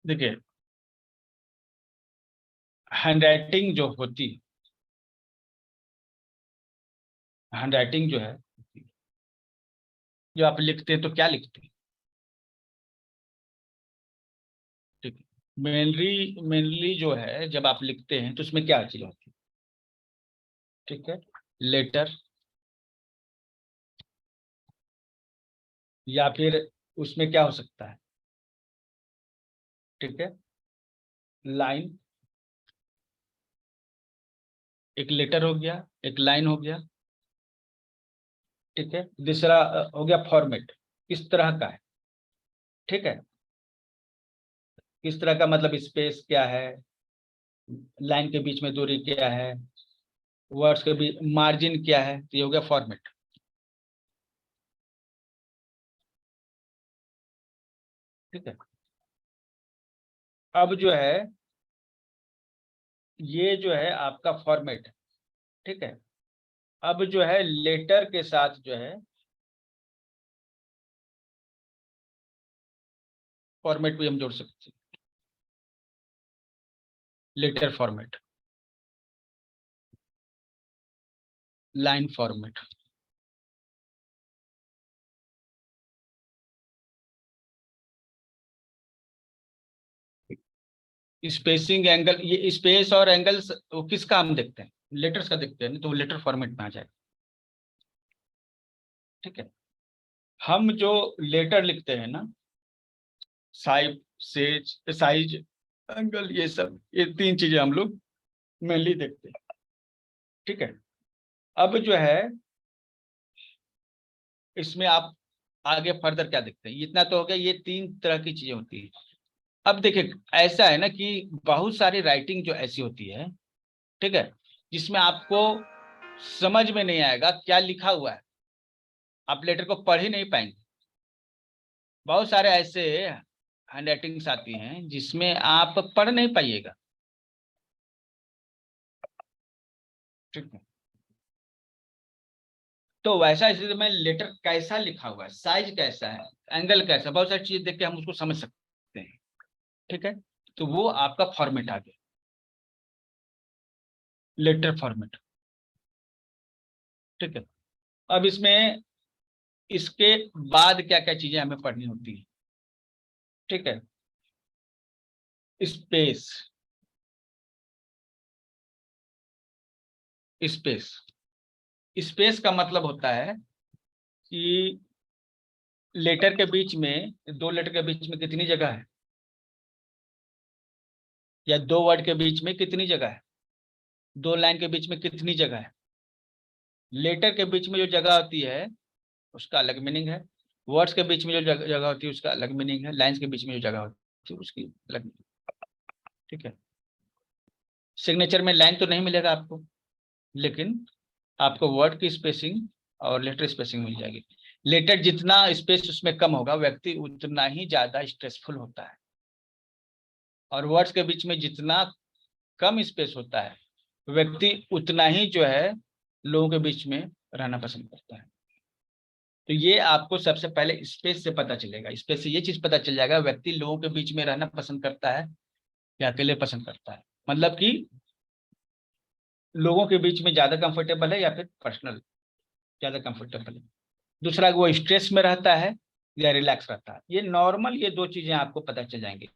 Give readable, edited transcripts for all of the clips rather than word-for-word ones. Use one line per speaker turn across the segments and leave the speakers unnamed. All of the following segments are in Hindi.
देखिए, हैंडराइटिंग जो होती है, हैंडराइटिंग जो है, जो आप लिखते हैं तो क्या लिखते हैं? ठीक है। मेनली मेनली जो है जब आप लिखते हैं तो उसमें क्या चीज होती है? ठीक है। लेटर, या फिर उसमें क्या हो सकता है? ठीक है। लाइन, एक लेटर हो गया, एक लाइन हो गया। ठीक है। दूसरा हो गया फॉर्मेट, किस तरह का है। ठीक है। किस तरह का मतलब स्पेस क्या है, लाइन के बीच में दूरी क्या है, वर्ड्स के बीच मार्जिन क्या है, तो ये हो गया फॉर्मेट। ठीक है। अब जो है, ये जो है आपका फॉर्मेट है। ठीक है। अब जो है लेटर के साथ जो है फॉर्मेट भी हम जोड़ सकते हैं। Letter format, line format, spacing angle. ये स्पेस और एंगल्स वो किसका हम देखते हैं? लेटर्स का देखते हैं, नहीं तो लेटर फॉर्मेट में आ जाएगा। ठीक है। हम जो लेटर लिखते हैं ना, साइज, साइज, एंगल, ये सब, ये तीन चीजें हम लोग मेनली देखते हैं। ठीक है। अब जो है इसमें आप आगे फर्दर क्या देखते हैं? इतना तो हो गया, ये तीन तरह की चीजें होती है। अब देखिए, ऐसा है ना कि बहुत सारी राइटिंग जो ऐसी होती है, ठीक है, जिसमें आपको समझ में नहीं आएगा क्या लिखा हुआ है, आप लेटर को पढ़ ही नहीं पाएंगे। बहुत सारे ऐसे हैंड राइटिंग्स आती हैं जिसमें आप पढ़ नहीं पाइएगा। ठीक है। तो वैसा स्थिति में लेटर कैसा लिखा हुआ है, साइज कैसा है, एंगल कैसा, बहुत सारी चीज देख के हम उसको समझ सकते हैं। ठीक है। तो वो आपका फॉर्मेट आ गया, लेटर फॉर्मेट। ठीक है। अब इसमें इसके बाद क्या क्या चीजें हमें पढ़नी होती है? ठीक है। स्पेस, स्पेस, स्पेस का मतलब होता है कि लेटर के बीच में, दो लेटर के बीच में कितनी जगह है, या दो वर्ड के बीच में कितनी जगह है, दो लाइन के बीच में कितनी जगह है। लेटर के बीच में जो जगह होती है उसका अलग मीनिंग है, वर्ड्स के बीच में जो जगह होती है उसका अलग मीनिंग है, लाइन्स के बीच में जो जगह होती है उसकी अलग मीनिंग। ठीक है। सिग्नेचर में लाइन तो नहीं मिलेगा आपको, लेकिन आपको वर्ड की स्पेसिंग और लेटर स्पेसिंग मिल जाएगी। लेटर जितना स्पेस उसमें कम होगा, व्यक्ति उतना ही ज्यादा स्ट्रेसफुल होता है, और वर्ड्स के बीच में जितना कम स्पेस होता है, व्यक्ति उतना ही जो है लोगों के बीच में रहना पसंद करता है। तो ये आपको सबसे पहले स्पेस से पता चलेगा, स्पेस से ये चीज पता चल जाएगा व्यक्ति लोगों के बीच में रहना पसंद करता है या अकेले पसंद करता है, मतलब कि लोगों के बीच में ज्यादा कंफर्टेबल है या फिर पर्सनल ज्यादा कंफर्टेबल है। दूसरा, वो स्ट्रेस में रहता है या रिलैक्स रहता है। ये नॉर्मल, ये दो चीजें आपको पता चल जाएंगी,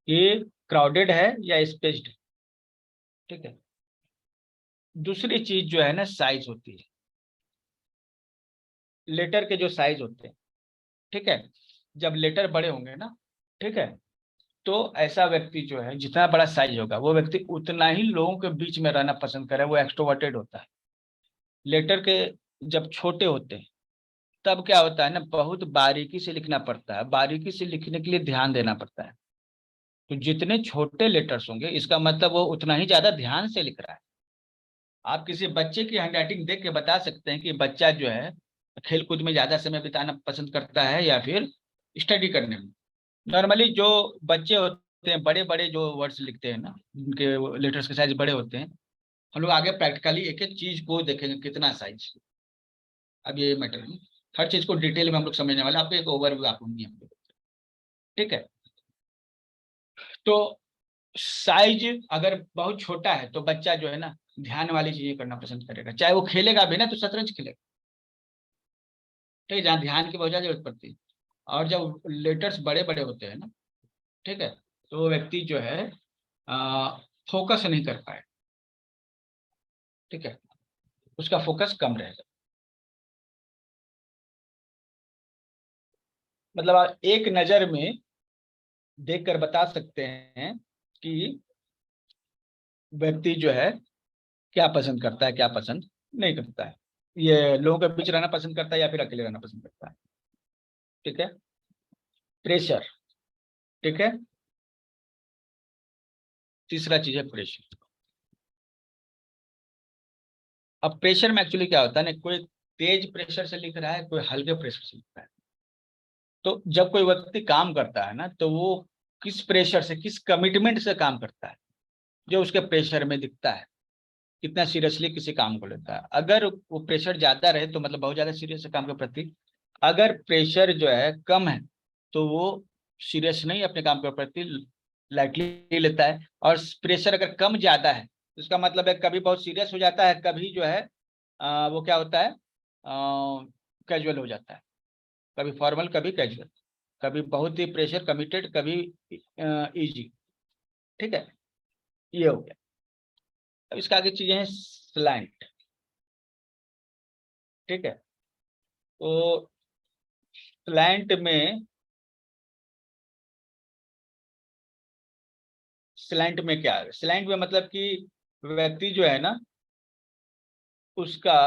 ये क्राउडेड है या स्पेस्ड है। ठीक है। दूसरी चीज जो है ना, साइज होती है, लेटर के जो साइज होते हैं। ठीक है। जब लेटर बड़े होंगे ना, ठीक है, तो ऐसा व्यक्ति जो है जितना बड़ा साइज होगा वो व्यक्ति उतना ही लोगों के बीच में रहना पसंद करे, वो एक्सट्रोवर्टेड होता है। लेटर के जब छोटे होते हैं तब क्या होता है ना, बहुत बारीकी से लिखना पड़ता है, बारीकी से लिखने के लिए ध्यान देना पड़ता है। तो जितने छोटे लेटर्स होंगे इसका मतलब वो उतना ही ज्यादा ध्यान से लिख रहा है। आप किसी बच्चे की हैंडराइटिंग देख के बता सकते हैं कि बच्चा जो है खेल कूद में ज्यादा समय बिताना पसंद करता है या फिर स्टडी करने में। नॉर्मली जो बच्चे होते हैं, बड़े बड़े जो वर्ड्स लिखते हैं ना, उनके लेटर्स के साइज बड़े होते हैं। हम लोग आगे प्रैक्टिकली एक एक चीज को देखेंगे कितना साइज। अब ये मैटर नहीं, हर चीज को डिटेल में हम लोग समझने वाले, आपको एक ओवरव्यू आप होंगी हम लोग। ठीक है। तो साइज अगर बहुत छोटा है तो बच्चा जो है ना ध्यान वाली चीजें करना पसंद करेगा, चाहे वो खेलेगा भी ना तो शतरंज खेलेगा, ठीक है, जहाँ ध्यान की बहुत ज्यादा जरूरत पड़ती है। और जब लेटर्स बड़े बड़े होते हैं ना, ठीक है, तो वो व्यक्ति जो है फोकस नहीं कर पाए, ठीक है, उसका फोकस कम रहेगा। मतलब आप एक नजर में देखकर बता सकते हैं कि व्यक्ति जो है क्या पसंद करता है, क्या पसंद नहीं करता है, ये लोगों के बीच रहना पसंद करता है या फिर अकेले रहना पसंद करता है, ठीक है। प्रेशर, ठीक है, तीसरा चीज है प्रेशर। अब प्रेशर में एक्चुअली क्या होता है ना, कोई तेज प्रेशर से लिख रहा है, कोई हल्के प्रेशर से लिख रहा है। तो जब कोई व्यक्ति काम करता है ना तो वो किस प्रेशर से, किस कमिटमेंट से काम करता है, जो उसके प्रेशर में दिखता है, कितना सीरियसली किसी काम को लेता है। अगर वो प्रेशर ज्यादा रहे तो मतलब बहुत ज्यादा सीरियस है काम के प्रति, अगर प्रेशर जो है कम है तो वो सीरियस नहीं अपने काम के प्रति, लाइटली लेता है। और प्रेशर अगर कम ज्यादा है तो इसका मतलब है कभी बहुत सीरियस हो जाता है, कभी जो है वो क्या होता है, कैजुअल हो जाता है, कभी फॉर्मल कभी कैजुअल, कभी बहुत ही प्रेशर कमिटेड, कभी इजी, ठीक है, ये हो गया। अब इसका आगे चीजें हैं स्लैंट, ठीक है। तो स्लैंट में, स्लैंट में क्या है, स्लैंट में मतलब कि व्यक्ति जो है ना उसका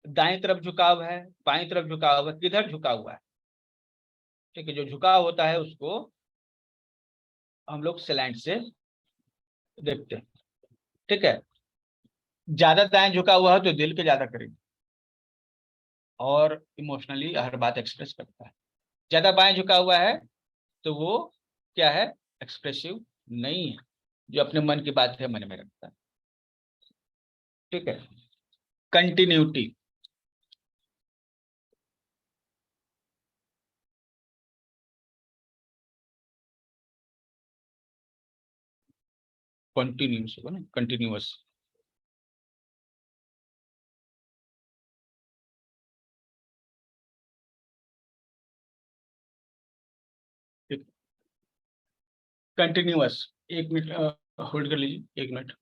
दाएं तरफ झुकाव है, बाएं तरफ झुकाव है, किधर झुका हुआ है, ठीक है, जो झुकाव होता है उसको हम लोग स्लैंट से देखते हैं, ठीक है। ज्यादा दाएं झुका हुआ है तो दिल के ज्यादा करीब और इमोशनली हर बात एक्सप्रेस करता है। ज्यादा बाएं झुका हुआ है तो वो क्या है, एक्सप्रेसिव नहीं है, जो अपने मन की बात है मन में रखता है, ठीक है। कंटिन्यूटी, कंटिन्यूस होगा ना, कंटिन्यूअस। कंटिन्यूअस, एक मिनट होल्ड कर लीजिए, एक मिनट।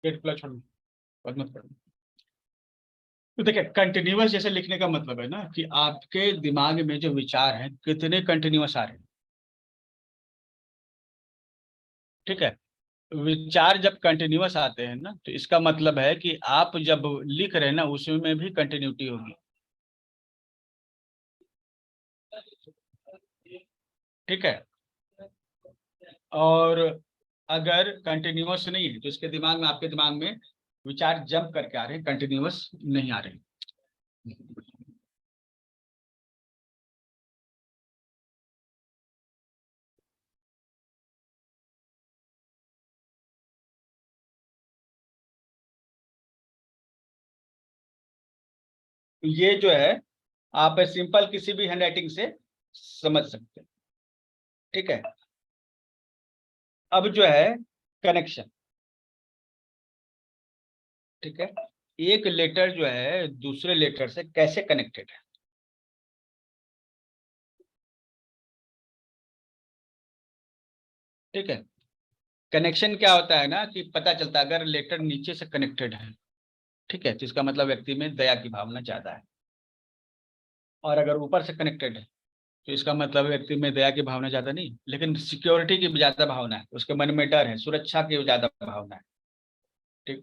गेट प्लस छोड़, बाद मत पढ़ो। तो देखिए कंटिन्यूअस जैसे लिखने का मतलब है ना कि आपके दिमाग में जो विचार हैं कितने कंटिन्यूअस आ रहे हैं, ठीक है। विचार जब कंटिन्यूअस आते हैं ना तो इसका मतलब है कि आप जब लिख रहे हैं ना उसमें भी कंटिन्यूटी होगी, ठीक है। और अगर कंटिन्यूअस नहीं है तो इसके दिमाग में, आपके दिमाग में विचार जंप करके आ रहे हैं, कंटिन्यूअस नहीं आ रहे। तो ये जो है आप सिंपल किसी भी हैंडराइटिंग से समझ सकते हैं, ठीक है। अब जो है कनेक्शन, ठीक है, एक लेटर जो है दूसरे लेटर से कैसे कनेक्टेड है, ठीक है। कनेक्शन क्या होता है ना कि पता चलता है अगर लेटर नीचे से कनेक्टेड है, ठीक है, तो इसका मतलब व्यक्ति में दया की भावना ज्यादा है। और अगर ऊपर से कनेक्टेड है तो इसका मतलब व्यक्ति में दया की भावना ज्यादा नहीं, लेकिन सिक्योरिटी की भी ज्यादा भावना है, उसके मन में डर है, सुरक्षा की ज्यादा भावना है, ठीक।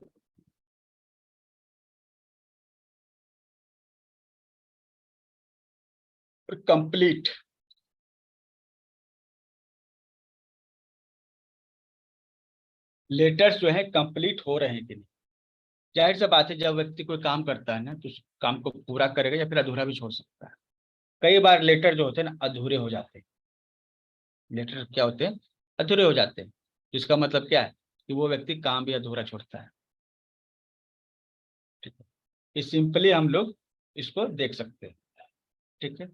कंप्लीट, लेटर्स जो है कंप्लीट हो रहे हैं कि नहीं। जाहिर सा बात है, जब व्यक्ति कोई काम करता है ना तो उस काम को पूरा करेगा या फिर अधूरा भी छोड़ सकता है। कई बार लेटर जो होते हैं ना अधूरे हो जाते हैं। लेटर क्या होते हैं, अधूरे हो जाते हैं, जिसका मतलब क्या है कि वो व्यक्ति काम भी अधूरा छोड़ता है। ठीक है, ये सिंपली हम लोग इसको देख सकते हैं। ठीक है,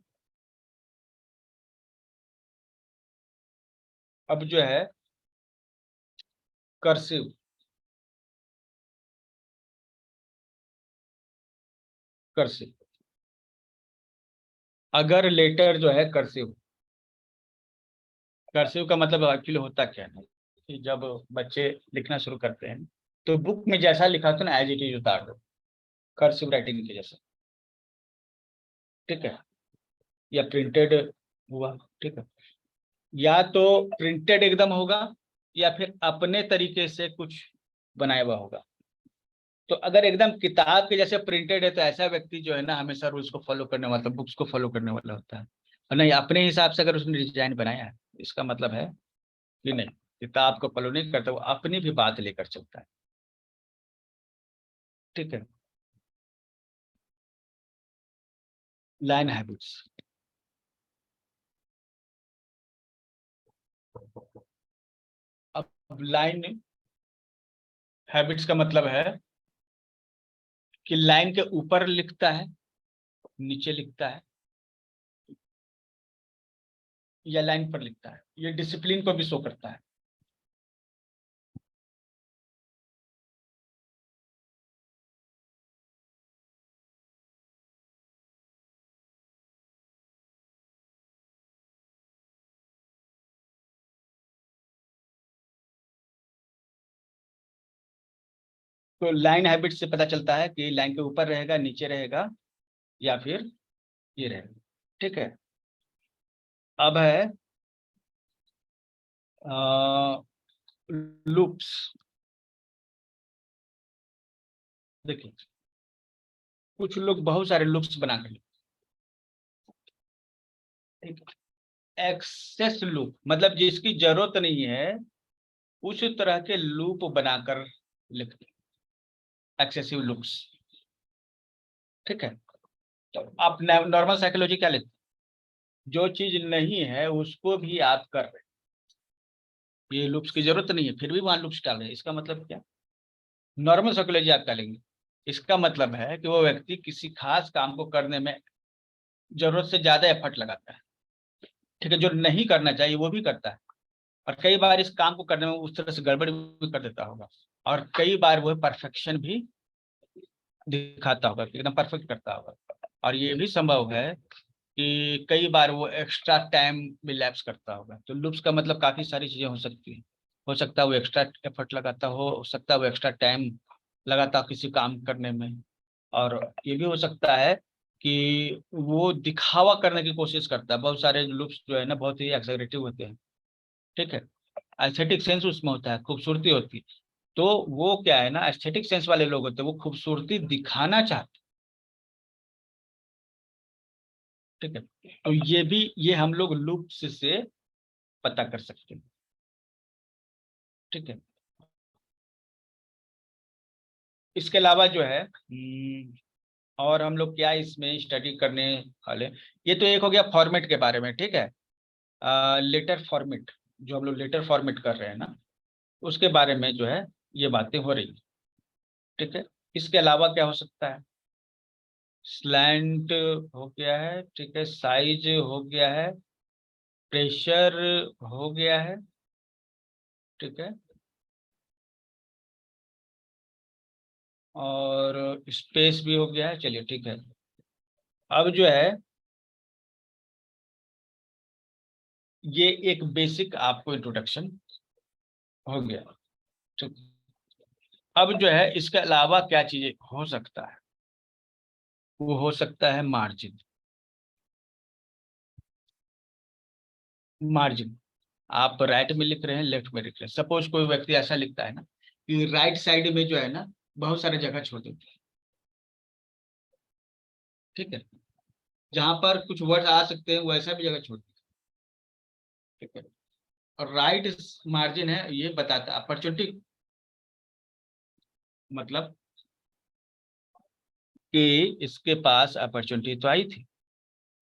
अब जो है कर्सिव, कर्सिव, अगर लेटर जो है कर्सिव, कर्सिव का मतलब एक्चुअली होता क्या है कि जब बच्चे लिखना शुरू करते हैं तो बुक में जैसा लिखा होता है ना एज इट इज उतार दो, कर्सिव राइटिंग के जैसा। ठीक है, या प्रिंटेड हुआ। ठीक है, या तो प्रिंटेड एकदम होगा या फिर अपने तरीके से कुछ बनाया हुआ होगा। तो अगर एकदम किताब के जैसे प्रिंटेड है तो ऐसा व्यक्ति जो है ना हमेशा रूल्स को फॉलो करने वाला, बुक्स को फॉलो करने वाला होता है। और नहीं, अपने हिसाब से अगर उसने डिजाइन बनाया है, इसका मतलब है कि नहीं, किताब को फॉलो नहीं करता, वो अपनी भी बात लेकर चलता है। ठीक है, लाइन हैबिट्स। अब लाइन हैबिट्स का मतलब है कि लाइन के ऊपर लिखता है, नीचे लिखता है, या लाइन पर लिखता है। ये डिसिप्लिन को भी शो करता है। तो लाइन हैबिट से पता चलता है कि लाइन के ऊपर रहेगा, नीचे रहेगा, या फिर ये रहेगा। ठीक है, अब है लूप्स। देखिए, कुछ लोग बहुत सारे लूप्स बना कर, ठीक है, एक्सेस लूप मतलब जिसकी जरूरत नहीं है उस तरह के लूप बनाकर लिखते, एक्सेसिव लूप्स। ठीक है, तो आप नॉर्मल साइकोलॉजी क्या लेते हैं? जो चीज नहीं है उसको भी आप कर रहे हैं, ये लूप्स की जरूरत नहीं है फिर भी वहां लूप्स डाल रहे हैं, इसका मतलब क्या? नॉर्मल साइकोलॉजी आप क्या लेंगे? इसका मतलब है कि वो व्यक्ति किसी खास काम को करने में जरूरत से ज्यादा एफर्ट लगाता है। ठीक है, जो नहीं करना चाहिए वो भी करता है, और कई बार इस काम को करने में उस तरह से गड़बड़ भी कर देता होगा, और कई बार वो परफेक्शन भी दिखाता होगा, एकदम परफेक्ट करता होगा। और ये भी संभव है कि कई बार वो एक्स्ट्रा टाइम भी लैप्स करता होगा। तो लूप्स का मतलब काफी सारी चीजें हो सकती हैं। हो सकता है वो एक्स्ट्रा एफर्ट लगाता हो सकता है वो एक्स्ट्रा टाइम लगाता हो किसी काम करने में, और ये भी हो सकता है कि वो दिखावा करने की कोशिश करता है। बहुत सारे लुक्स जो है ना बहुत ही एक्सैगरेटिव होते हैं। ठीक है, एस्थेटिक सेंस उसमें होता है, खूबसूरती होती है। तो वो क्या है ना, एस्थेटिक सेंस वाले लोग होते हैं, वो खूबसूरती दिखाना चाहते हैं। ठीक है, तो ये भी, ये हम लोग लुक्स से पता कर सकते हैं। ठीक है, इसके अलावा जो है और हम लोग क्या इसमें स्टडी करने वाले, ये तो एक हो गया फॉर्मेट के बारे में। ठीक है, लेटर फॉर्मेट, जो हम लोग लेटर फॉर्मेट कर रहे हैं ना उसके बारे में जो है ये बातें हो रही। ठीक है, इसके अलावा क्या हो सकता है? स्लैंट हो गया है, ठीक है, साइज हो गया है, प्रेशर हो गया है। ठीक है, और स्पेस भी हो गया है। चलिए ठीक है, अब जो है ये एक बेसिक आपको इंट्रोडक्शन हो गया। ठीक, अब जो है इसके अलावा क्या चीजें हो सकता है? वो हो सकता है मार्जिन। मार्जिन, आप राइट में लिख रहे हैं, लेफ्ट में लिख रहे हैं। सपोज कोई व्यक्ति ऐसा लिखता है ना कि राइट साइड में जो है ना बहुत सारे जगह छोड़ देते हैं। ठीक है, जहां पर कुछ वर्ड आ सकते हैं वैसा भी जगह छोड़ देते हैं। ठीक है, और राइट मार्जिन है, ये बताता है अपॉर्चुनिटी मतलब कि इसके पास अपॉर्चुनिटी तो आई थी,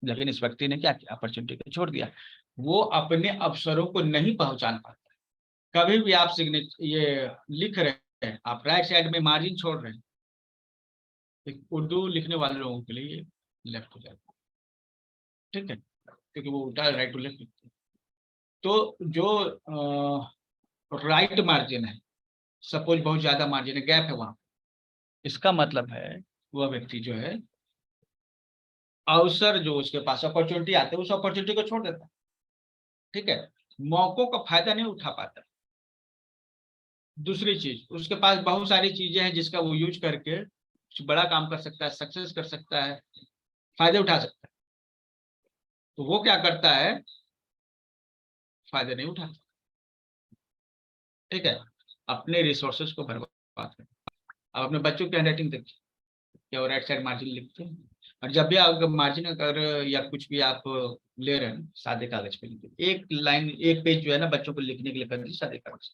लेकिन इस व्यक्ति ने क्या किया, अपॉर्चुनिटी को छोड़ दिया। वो अपने अवसरों को नहीं पहचान पाता। कभी भी आप सिग्नेचर ये लिख रहे हैं, आप राइट साइड में मार्जिन छोड़ रहे हैं, उर्दू लिखने वाले लोगों के लिए लेफ्ट टू लेफ्ट, ठीक है, क्योंकि वो उल्टा राइट टू लेफ्ट लिखते हैं। तो जो राइट मार्जिन है, सपोज बहुत ज्यादा मार्जिन है, गैप है वहां, इसका मतलब है वह व्यक्ति जो है अवसर जो उसके पास अपॉर्चुनिटी आते हैं उस अपॉर्चुनिटी को छोड़ देता है, ठीक है, मौकों का फायदा नहीं उठा पाता। दूसरी चीज, उसके पास बहुत सारी चीजें हैं जिसका वो यूज करके कुछ बड़ा काम कर सकता है, सक्सेस कर सकता है, फायदे उठा सकता है। तो वो क्या करता है, फायदे नहीं उठाता, ठीक है, अपने रिसोर्सेज को बर्बाद करता है। अब अपने बच्चों की हैंडराइटिंग देखिए, क्या वो राइट साइड मार्जिन लिखते हैं, और जब भी आप मार्जिन अगर या कुछ भी आप ले रहे हैं सादे कागज पे लिखिए, एक लाइन एक पेज जो है ना बच्चों को लिखने के लिए कर दीजिए सादे कागज,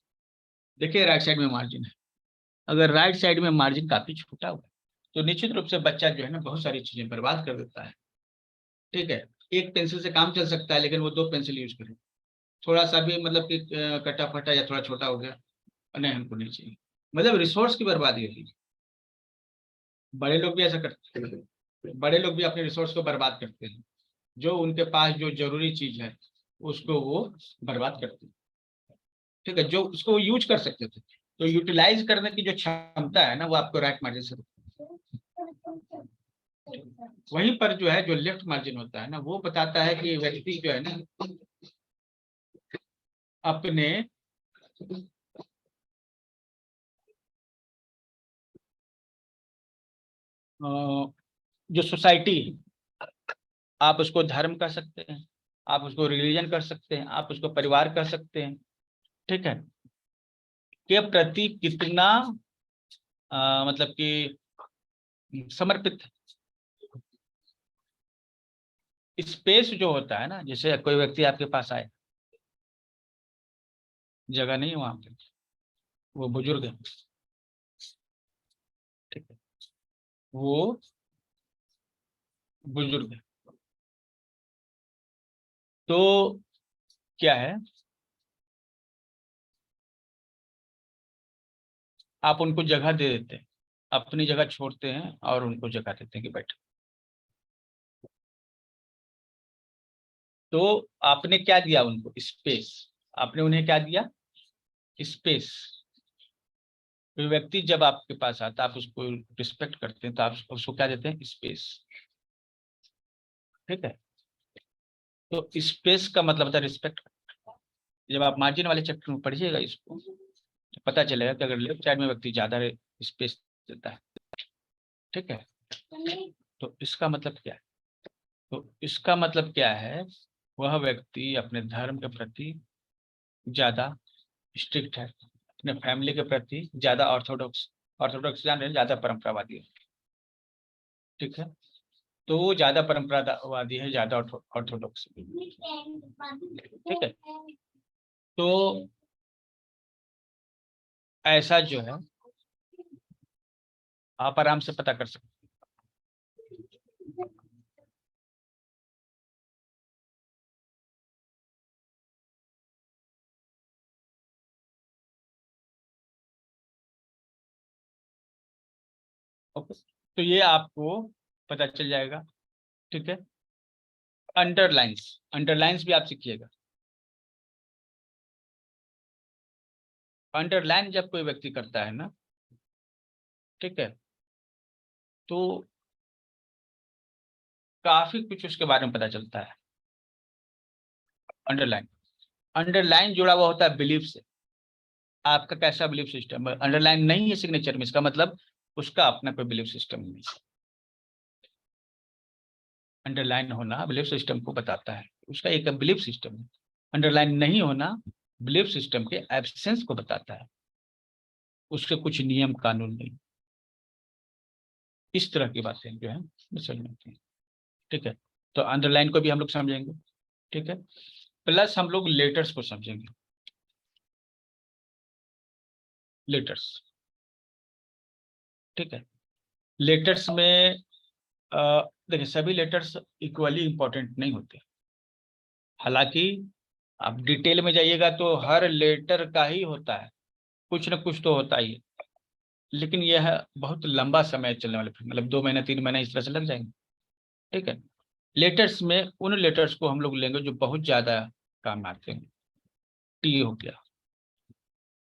देखिए राइट साइड में मार्जिन है। अगर राइट साइड में मार्जिन काफी छोटा हुआ है तो निश्चित रूप से बच्चा जो है ना बहुत सारी चीजें बर्बाद कर देता है, ठीक है। एक पेंसिल से काम चल सकता है, लेकिन वो दो पेंसिल यूज करे, थोड़ा सा भी मतलब कि कटा फटा या थोड़ा छोटा हो गया, नहीं हमको नहीं चाहिए, मतलब रिसोर्स की बर्बादी होती है। बड़े लोग भी ऐसा करते हैं, बड़े लोग भी अपने रिसोर्स को बर्बाद करते हैं, जो उनके पास जो जरूरी चीज है उसको वो बर्बाद करते हैं, ठीक है, जो उसको यूज कर सकते थे। तो यूटिलाइज करने की जो क्षमता है ना वो आपको राइट मार्जिन से, वहीं पर जो है जो लेफ्ट मार्जिन होता है ना वो बताता है कि व्यक्ति जो है ना अपने जो सोसाइटी, आप उसको धर्म कह सकते हैं, आप उसको रिलीजन कर सकते हैं, आप उसको परिवार कह सकते हैं, ठीक है, के प्रति कितना मतलब कि समर्पित स्पेस जो होता है ना, जैसे कोई व्यक्ति आपके पास आए, जगह नहीं है वहां पे, वो बुजुर्ग है, ठीक है, वो बुजुर्ग है, तो क्या है, आप उनको जगह दे देते हैं, अपनी जगह छोड़ते हैं और उनको जगह देते हैं कि बैठो। तो आपने क्या दिया उनको, स्पेस, आपने उन्हें क्या दिया, स्पेस। कोई व्यक्ति जब आपके पास आता है आप उसको रिस्पेक्ट करते हैं तो आप उसको क्या देते हैं, स्पेस, ठीक है। तो स्पेस का मतलब होता है रिस्पेक्ट। जब आप मार्जिन वाले चैप्टर में पढ़िएगा इसको तो पता चलेगा कि अगर लेफ्ट साइड में व्यक्ति ज्यादा स्पेस देता है, ठीक है, तो इसका मतलब क्या है, तो इसका मतलब क्या है, वह व्यक्ति अपने धर्म के प्रति ज्यादा स्ट्रिक्ट है, अपने फैमिली के प्रति ज्यादा ऑर्थोडॉक्स, ऑर्थोडॉक्स जान रहे हैं, ज्यादा परंपरावादी है, ठीक है, तो वो ज्यादा परंपरावादी है, ज्यादा ऑर्थोडॉक्स, ठीक है। तो ऐसा जो है आप आराम से पता कर सकते हैं, ओके। तो ये आपको पता चल जाएगा, ठीक है। अंडरलाइंस, अंडरलाइंस भी आप सीखिएगा। अंडरलाइन जब कोई व्यक्ति करता है ना, ठीक है, तो काफी कुछ उसके बारे में पता चलता है। अंडरलाइन, अंडरलाइन जुड़ा हुआ होता है बिलीफ से, आपका कैसा बिलीफ सिस्टम है, अंडरलाइन नहीं है सिग्नेचर में, इसका मतलब उसका अपना कोई बिलीफ सिस्टम नहीं। अंडरलाइन होना बिलीफ सिस्टम को बताता है, उसका एक बिलीफ सिस्टम है। अंडरलाइन नहीं होना बिलीफ सिस्टम के एब्सेंस को बताता है, उसके कुछ नियम कानून नहीं। इस तरह की बातें जो है समझ में आती हैं, ठीक है। तो अंडरलाइन को भी हम लोग समझेंगे, ठीक है, प्लस हम लोग लेटर्स को समझेंगे, लेटर्स, ठीक है। लेटर्स में देखिए सभी लेटर्स इक्वली इंपॉर्टेंट नहीं होते। हालांकि आप डिटेल में जाइएगा तो हर लेटर का ही होता है, कुछ ना कुछ तो होता ही है। लेकिन यह बहुत लंबा समय चलने वाला, मतलब 2 महीने 3 महीने इस तरह से लग जाएंगे। ठीक है। लेटर्स में उन लेटर्स को हम लोग लेंगे जो बहुत ज्यादा काम आते हैं। टी हो गया,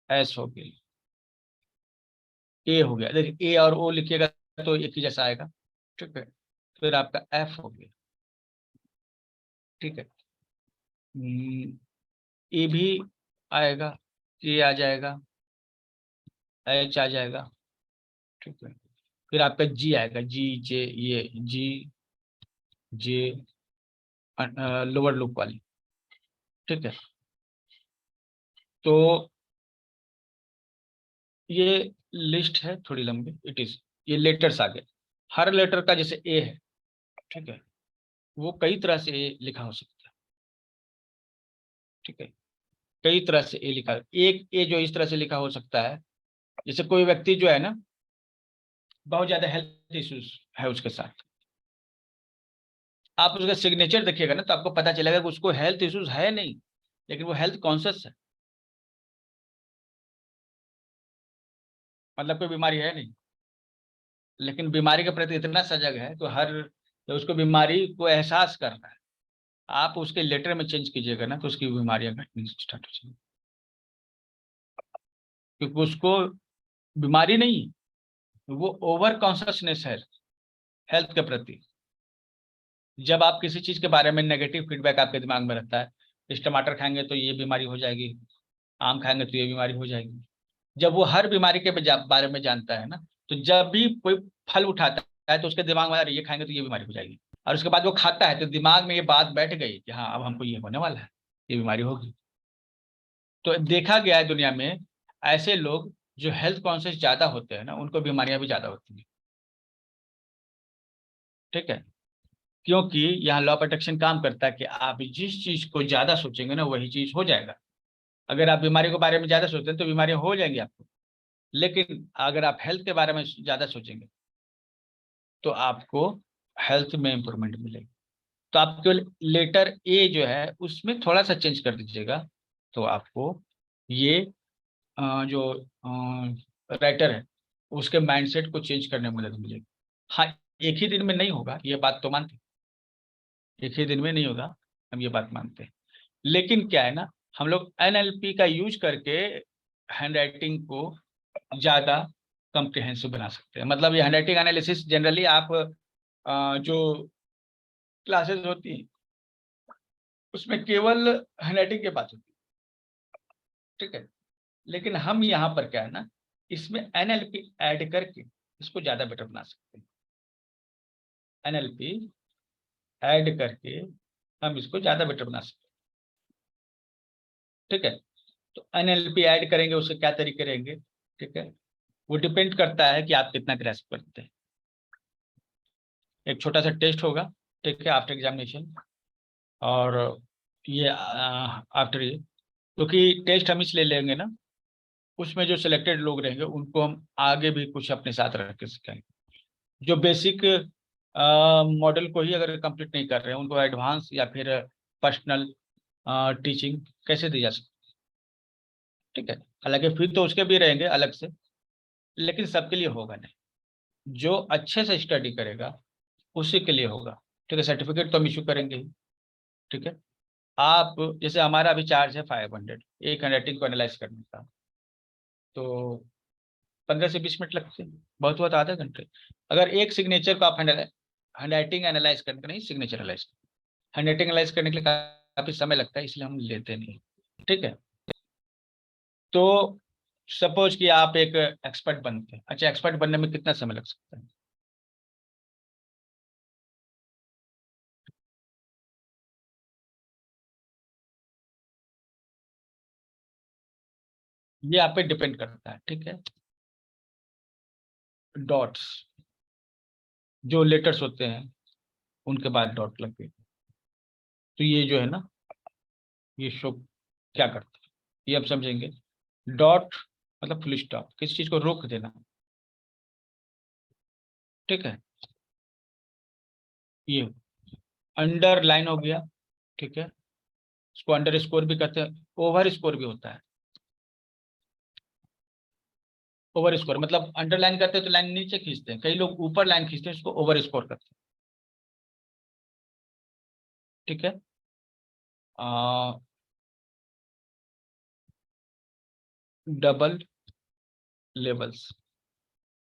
एस हो गया, ए हो गया। देखिए ए और ओ लिखिएगा तो एक ही जैसा आएगा। ठीक है। फिर आपका एफ हो गया। ठीक है। ए भी आएगा, ए आ जाएगा, एच आ जाएगा। ठीक है। फिर आपका जी आएगा, जी जे, ये जी जे, लोअर लूप वाली। ठीक है। तो ये लिस्ट है थोड़ी लंबी, इट इज, ये लेटर्स आ गए। हर लेटर का जैसे ए है, ठीक है, वो कई तरह से ए लिखा हो सकता है। ठीक है। कई तरह से ए लिखा, एक ए जो इस तरह से लिखा हो सकता है, जैसे कोई व्यक्ति जो है ना, बहुत ज्यादा हेल्थ इश्यूज है उसके साथ, आप उसका सिग्नेचर देखिएगा ना तो आपको पता चलेगा कि उसको हेल्थ इश्यूज है नहीं, लेकिन वो हेल्थ कॉन्शियस है। मतलब कोई बीमारी है नहीं, लेकिन बीमारी के प्रति इतना सजग है तो हर, तो उसको बीमारी को एहसास करना है। आप उसके लेटर में चेंज कीजिएगा ना तो उसकी बीमारियां घटनी स्टार्ट हो जाएंगी, क्योंकि उसको बीमारी नहीं है, वो ओवर कॉन्शियसनेस है हेल्थ के प्रति। जब आप किसी चीज के बारे में नेगेटिव फीडबैक आपके दिमाग में रहता है, इस टमाटर खाएंगे तो ये बीमारी हो जाएगी, आम खाएंगे तो ये बीमारी हो जाएगी। जब वो हर बीमारी के बारे में जानता है ना, तो जब भी कोई फल उठाता है तो उसके दिमाग में अरे ये खाएंगे तो ये बीमारी हो जाएगी, और उसके बाद वो खाता है तो दिमाग में ये बात बैठ गई कि हाँ अब हमको ये होने वाला है, ये बीमारी होगी। तो देखा गया है दुनिया में, ऐसे लोग जो हेल्थ कॉन्शियस ज्यादा होते हैं ना, उनको बीमारियां भी ज्यादा होती हैं। ठीक है। क्योंकि यहाँ लॉ प्रोटेक्शन काम करता है कि आप जिस चीज को ज्यादा सोचेंगे ना वही चीज हो जाएगा। अगर आप बीमारी के बारे में ज्यादा सोचते हैं तो बीमारियां हो जाएंगी आपको, लेकिन अगर आप हेल्थ के बारे में ज्यादा सोचेंगे तो आपको हेल्थ में इंप्रूवमेंट मिलेगी। तो आप केवल लेटर ए जो है उसमें थोड़ा सा चेंज कर दीजिएगा, तो आपको ये जो राइटर है उसके माइंडसेट को चेंज करने में मदद मिलेगी। हाँ, एक ही दिन में नहीं होगा, ये बात तो मानते हैं, एक ही दिन में नहीं होगा, हम ये बात मानते हैं। लेकिन क्या है ना, हम लोग एनएलपी का यूज करके हैंड राइटिंग को ज्यादा कम्प्रिहेंसिव बना सकते हैं। मतलब ये हैंड राइटिंग एनालिसिस जनरली आप जो क्लासेस होती हैं उसमें केवल हैंड राइटिंग के बात होती है। ठीक है। लेकिन हम यहाँ पर क्या है ना, इसमें एनएलपी ऐड करके इसको ज्यादा बेटर बना सकते हैं। एनएलपी ऐड करके हम इसको ज्यादा बेटर बना सकते हैं। ठीक है। तो एनएलपी ऐड करेंगे, उसके क्या तरीके रहेंगे? ठीक है। वो डिपेंड करता है कि आप कितना ग्रेस्प करते हैं। एक छोटा सा टेस्ट होगा, ठीक है, आफ्टर एग्जामिनेशन, और ये आफ्टर ये, क्योंकि टेस्ट हम इसलिए लेंगे ना, उसमें जो सिलेक्टेड लोग रहेंगे उनको हम आगे भी कुछ अपने साथ रख के सिखाएंगे। जो बेसिक मॉडल को ही अगर कंप्लीट नहीं कर रहे हैं उनको एडवांस या फिर पर्सनल टीचिंग कैसे दी जा सकती। ठीक है। हालांकि फिर तो उसके भी रहेंगे अलग से, लेकिन सबके लिए होगा नहीं। जो अच्छे से स्टडी करेगा उसी के लिए होगा। ठीक है। सर्टिफिकेट तो हम इशू करेंगे ही। ठीक है। आप जैसे हमारा अभी चार्ज है 500 एक हैंडराइटिंग को एनालाइज करने का, तो 15 से 20 मिनट लगते हैं, बहुत हुआ तो आधा घंटे। अगर एक सिग्नेचर को आप हैंडराइटिंग एनालाइज करने का, नहीं सिग्नेचर एनालाइज, हैंडराइटिंग एनालाइज करने के लिए काफी समय लगता है, इसलिए हम लेते नहीं। ठीक है। तो सपोज कि आप एक एक्सपर्ट बनते हैं, अच्छा एक्सपर्ट बनने में कितना समय लग सकता है? ये आप पे डिपेंड करता है। ठीक है। डॉट्स, जो लेटर्स होते हैं उनके बाद डॉट लग गए, तो ये जो है ना, ये शो क्या करता है ये आप समझेंगे। डॉट मतलब फुल स्टॉप, किसी चीज को रोक देना। ठीक है, ये अंडरलाइन हो गया। ठीक है, इसको अंडर स्कोर भी कहते हैं, ओवर स्कोर भी होता है। ओवर स्कोर मतलब अंडरलाइन करते हैं तो लाइन नीचे खींचते हैं, कई लोग ऊपर लाइन खींचते हैं, इसको ओवर स्कोर करते हैं। ठीक है, डबल लेवल्स।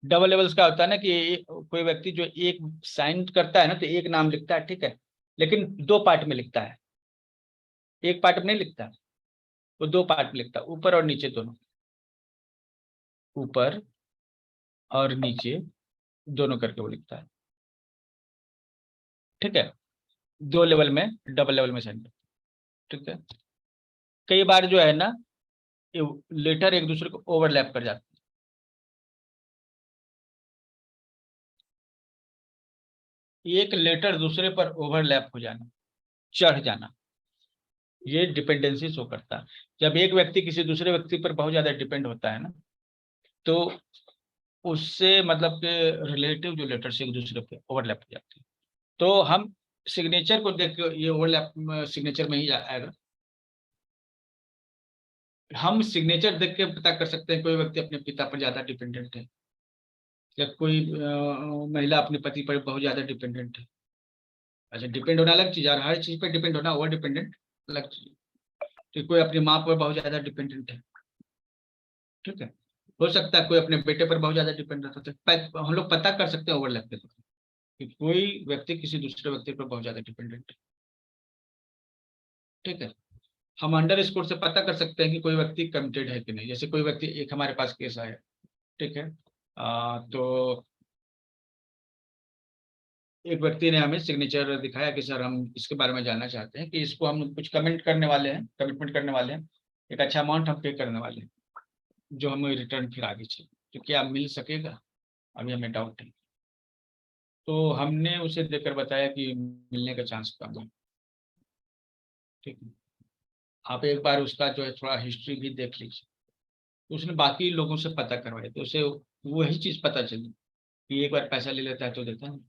डबल लेवल्स का होता है ना कि कोई व्यक्ति जो एक साइन करता है ना, तो एक नाम लिखता है, ठीक है, लेकिन दो पार्ट में लिखता है, एक पार्ट में नहीं लिखता, वो दो पार्ट में लिखता है, ऊपर और नीचे दोनों, ऊपर और नीचे दोनों करके वो लिखता है। ठीक है, दो लेवल में, डबल लेवल में साइन। ठीक है, कई बार जो है ना, ये लेटर एक दूसरे को ओवरलैप कर जाते हैं, एक लेटर दूसरे पर ओवरलैप हो जाना, चढ़ जाना, ये डिपेंडेंसी शो करता है। जब एक व्यक्ति किसी दूसरे व्यक्ति पर बहुत ज्यादा डिपेंड होता है ना, तो उससे मतलब के रिलेटिव जो लेटर्स एक दूसरे पे ओवरलैप हो जाते हैं। तो हम सिग्नेचर को देख के ये ओवरलैप सिग्नेचर में ही आएगा। हम सिग्नेचर देख के पता कर सकते हैं कोई व्यक्ति अपने पिता पर ज्यादा डिपेंडेंट है, या कोई महिला अपने पति पर बहुत ज्यादा डिपेंडेंट है। अच्छा, डिपेंड होना अलग चीज है, और हर चीज पर डिपेंड होना, ओवर डिपेंडेंट अलग चीज। तो कोई अपनी माँ पर बहुत ज्यादा डिपेंडेंट है। ठीक है, हो सकता है कोई अपने बेटे पर बहुत ज्यादा डिपेंड रहता है, हम लोग पता कर सकते हैं ओवरलैप के थ्रू कि कोई व्यक्ति किसी दूसरे व्यक्ति पर बहुत ज्यादा डिपेंडेंट है। ठीक है, हम अंडर स्कोर से पता कर सकते हैं कि कोई व्यक्ति कमिटेड है कि नहीं। जैसे कोई व्यक्ति, एक हमारे पास केस आया, ठीक है, तो एक व्यक्ति ने हमें सिग्नेचर दिखाया कि सर हम इसके बारे में जानना चाहते हैं कि इसको हम कुछ कमेंट करने वाले हैं, कमिटमेंट करने वाले हैं, एक अच्छा अमाउंट हम पे करने वाले हैं, जो हमें रिटर्न फिर आगे चाहिए, तो क्या मिल सकेगा, अभी हमें डाउट है। तो हमने उसे देकर बताया कि मिलने का चांस कम है। ठीक है, आप एक बार उसका जो है थोड़ा हिस्ट्री भी देख लीजिए। तो उसने बाकी लोगों से पता करवाया, तो उसे वही चीज पता चली कि एक बार पैसा ले लेता है तो देता है।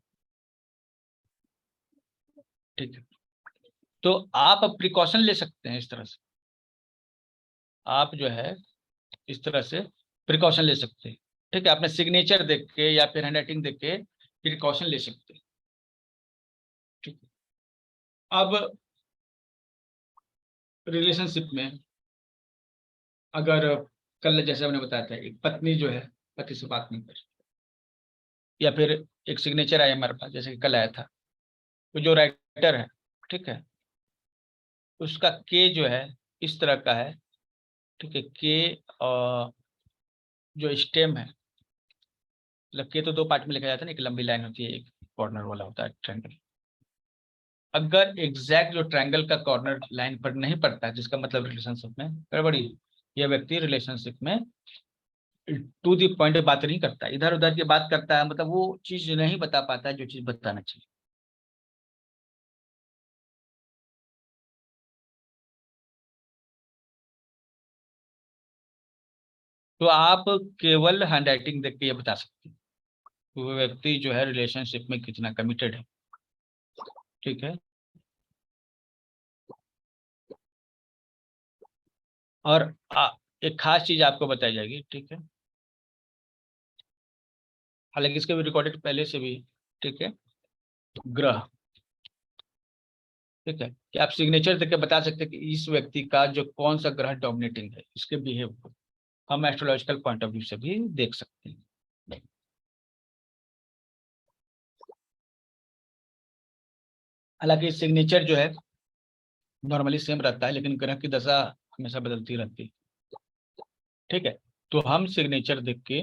ठीक है, तो आप प्रिकॉशन ले सकते हैं इस तरह से, आप जो है इस तरह से प्रिकॉशन ले सकते हैं। ठीक है, अपने सिग्नेचर देख के या फिर हैंडराइटिंग देख के प्रिकॉशन ले सकते हैं। ठीक है, अब रिलेशनशिप में अगर कल जैसे मैंने बताया था, एक पत्नी जो है पति से बात नहीं कर रही, या फिर एक सिग्नेचर आया हमारे पास जैसे कि कल आया था, तो जो राइटर है, ठीक है, उसका के जो है इस तरह का है। ठीक है, के जो स्टेम है, मतलब के तो दो पार्ट में लिखा जाता है ना, एक लंबी लाइन होती है, एक कॉर्नर वाला होता है ट्रायंगल। अगर एग्जैक्ट जो ट्रायंगल का कॉर्नर लाइन पर नहीं पड़ता है, जिसका मतलब रिलेशनशिप में गड़बड़ी, यह व्यक्ति रिलेशनशिप में टू दी पॉइंट बात नहीं करता, इधर उधर की बात करता है, मतलब वो चीज नहीं बता पाता है जो चीज बताना चाहिए। तो आप केवल हैंडराइटिंग देख के ये बता सकते हैं कि वो व्यक्ति जो है रिलेशनशिप में कितना कमिटेड है। ठीक है, और एक खास चीज आपको बताई जाएगी। ठीक है, हालांकि इसके भी रिकॉर्डेड पहले से भी। ठीक है, ग्रह। ठीक है, कि आप सिग्नेचर देख के बता सकते हैं कि इस व्यक्ति का जो कौन सा ग्रह डोमिनेटिंग है, इसके बिहेव को हम एस्ट्रोलॉजिकल पॉइंट ऑफ व्यू से भी देख सकते हैं। हालांकि सिग्नेचर जो है नॉर्मली सेम रहता है, लेकिन ग्रह की दशा हमेशा बदलती रहती है। ठीक है, तो हम सिग्नेचर देख के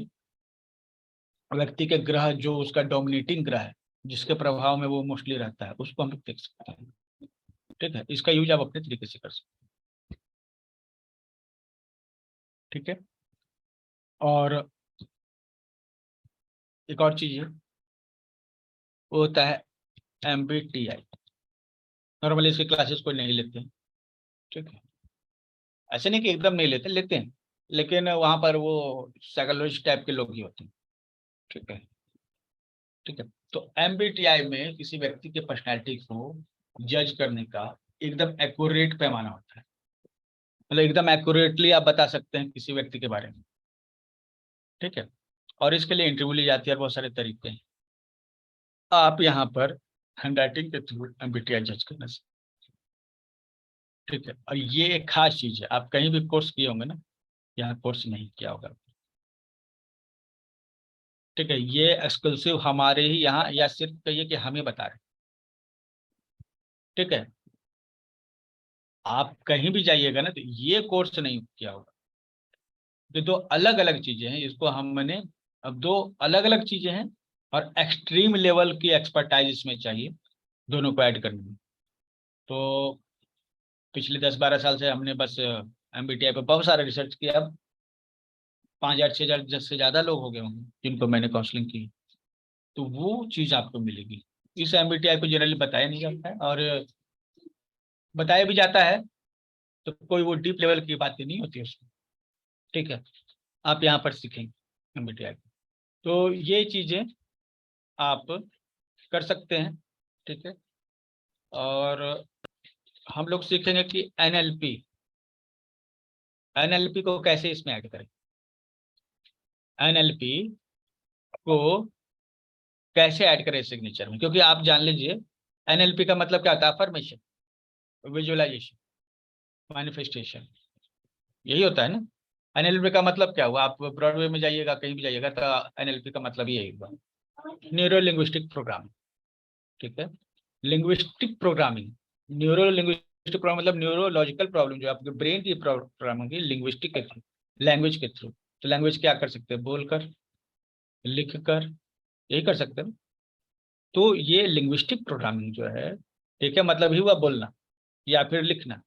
व्यक्ति के ग्रह जो उसका डोमिनेटिंग ग्रह है, जिसके प्रभाव में वो मोस्टली रहता है, उसको हम लोग देख सकते हैं। ठीक है, इसका यूज आप अपने तरीके से कर सकते हैं। ठीक है, और एक और चीज है, वो होता है MBTI। नॉर्मली इसकी क्लासेस कोई नहीं लेते हैं। ठीक है, ऐसे नहीं कि एकदम नहीं लेते, लेते हैं, लेकिन वहां पर वो साइकोलॉजिस्ट टाइप के लोग ही होते हैं। ठीक है, ठीक है। तो MBTI में किसी व्यक्ति के पर्सनैलिटी को जज करने का एकदम एक्यूरेट पैमाना होता है, मतलब एकदम एक्यूरेटली आप बता सकते हैं किसी व्यक्ति के बारे में। ठीक है। और इसके लिए इंटरव्यू ली जाती है और बहुत सारे तरीके हैं। आप यहाँ पर हैंडराइटिंग के थ्रू MBTI जज करना सकते। ठीक है। और ये एक खास चीज है, आप कहीं भी कोर्स किए होंगे ना, यहाँ कोर्स नहीं किया होगा। ठीक है। ये एक्सक्लूसिव हमारे ही यहाँ, या सिर्फ कहिए कि हम ही बता रहे हैं। ठीक है। आप कहीं भी जाइएगा ना तो ये कोर्स नहीं किया होगा। ये दो अलग अलग चीजें हैं, इसको हमने, अब दो अलग अलग चीजें हैं और एक्सट्रीम लेवल की एक्सपर्टाइज इसमें चाहिए दोनों को ऐड करने में। तो पिछले 10-12 साल से हमने बस MBTI पे बहुत सारा रिसर्च किया। अब 5,000 6,000 से ज्यादा लोग हो गए होंगे जिनको मैंने काउंसलिंग की। तो वो चीज आपको मिलेगी। इस MBTI को जनरली बताया नहीं जाता है, और बताया भी जाता है तो कोई वो डीप लेवल की बातें नहीं होती उसमें। ठीक है। आप यहाँ पर सीखेंगे MBTI। तो ये चीजें आप कर सकते हैं। ठीक है। और हम लोग सीखेंगे कि NLP को कैसे इसमें ऐड करें, NLP को कैसे ऐड करें सिग्नेचर में। क्योंकि आप जान लीजिए NLP का मतलब क्या होता है, अफर्मेशन, विजुअलाइजेशन, मैनिफेस्टेशन, यही होता है ना। NLP का मतलब क्या हुआ, आप ब्रॉडवे में जाइएगा, कहीं भी जाइएगा, तो NLP का मतलब यही हुआ, न्यूरो लिंग्विस्टिक प्रोग्रामिंग। ठीक है। Linguistic programming, neuro linguistic program मतलब न्यूरोलॉजिकल प्रॉब्लम जो आपके ब्रेन की प्रॉब्लम होगी, लिंग्विस्टिक के थ्रू, लैंग्वेज के थ्रू। तो लैंग्वेज क्या कर सकते हैं, बोलकर, लिख कर, यही कर सकते हैं। तो ये लिंग्विस्टिक प्रोग्रामिंग जो है, ठीक है, मतलब ही हुआ बोलना या फिर लिखना।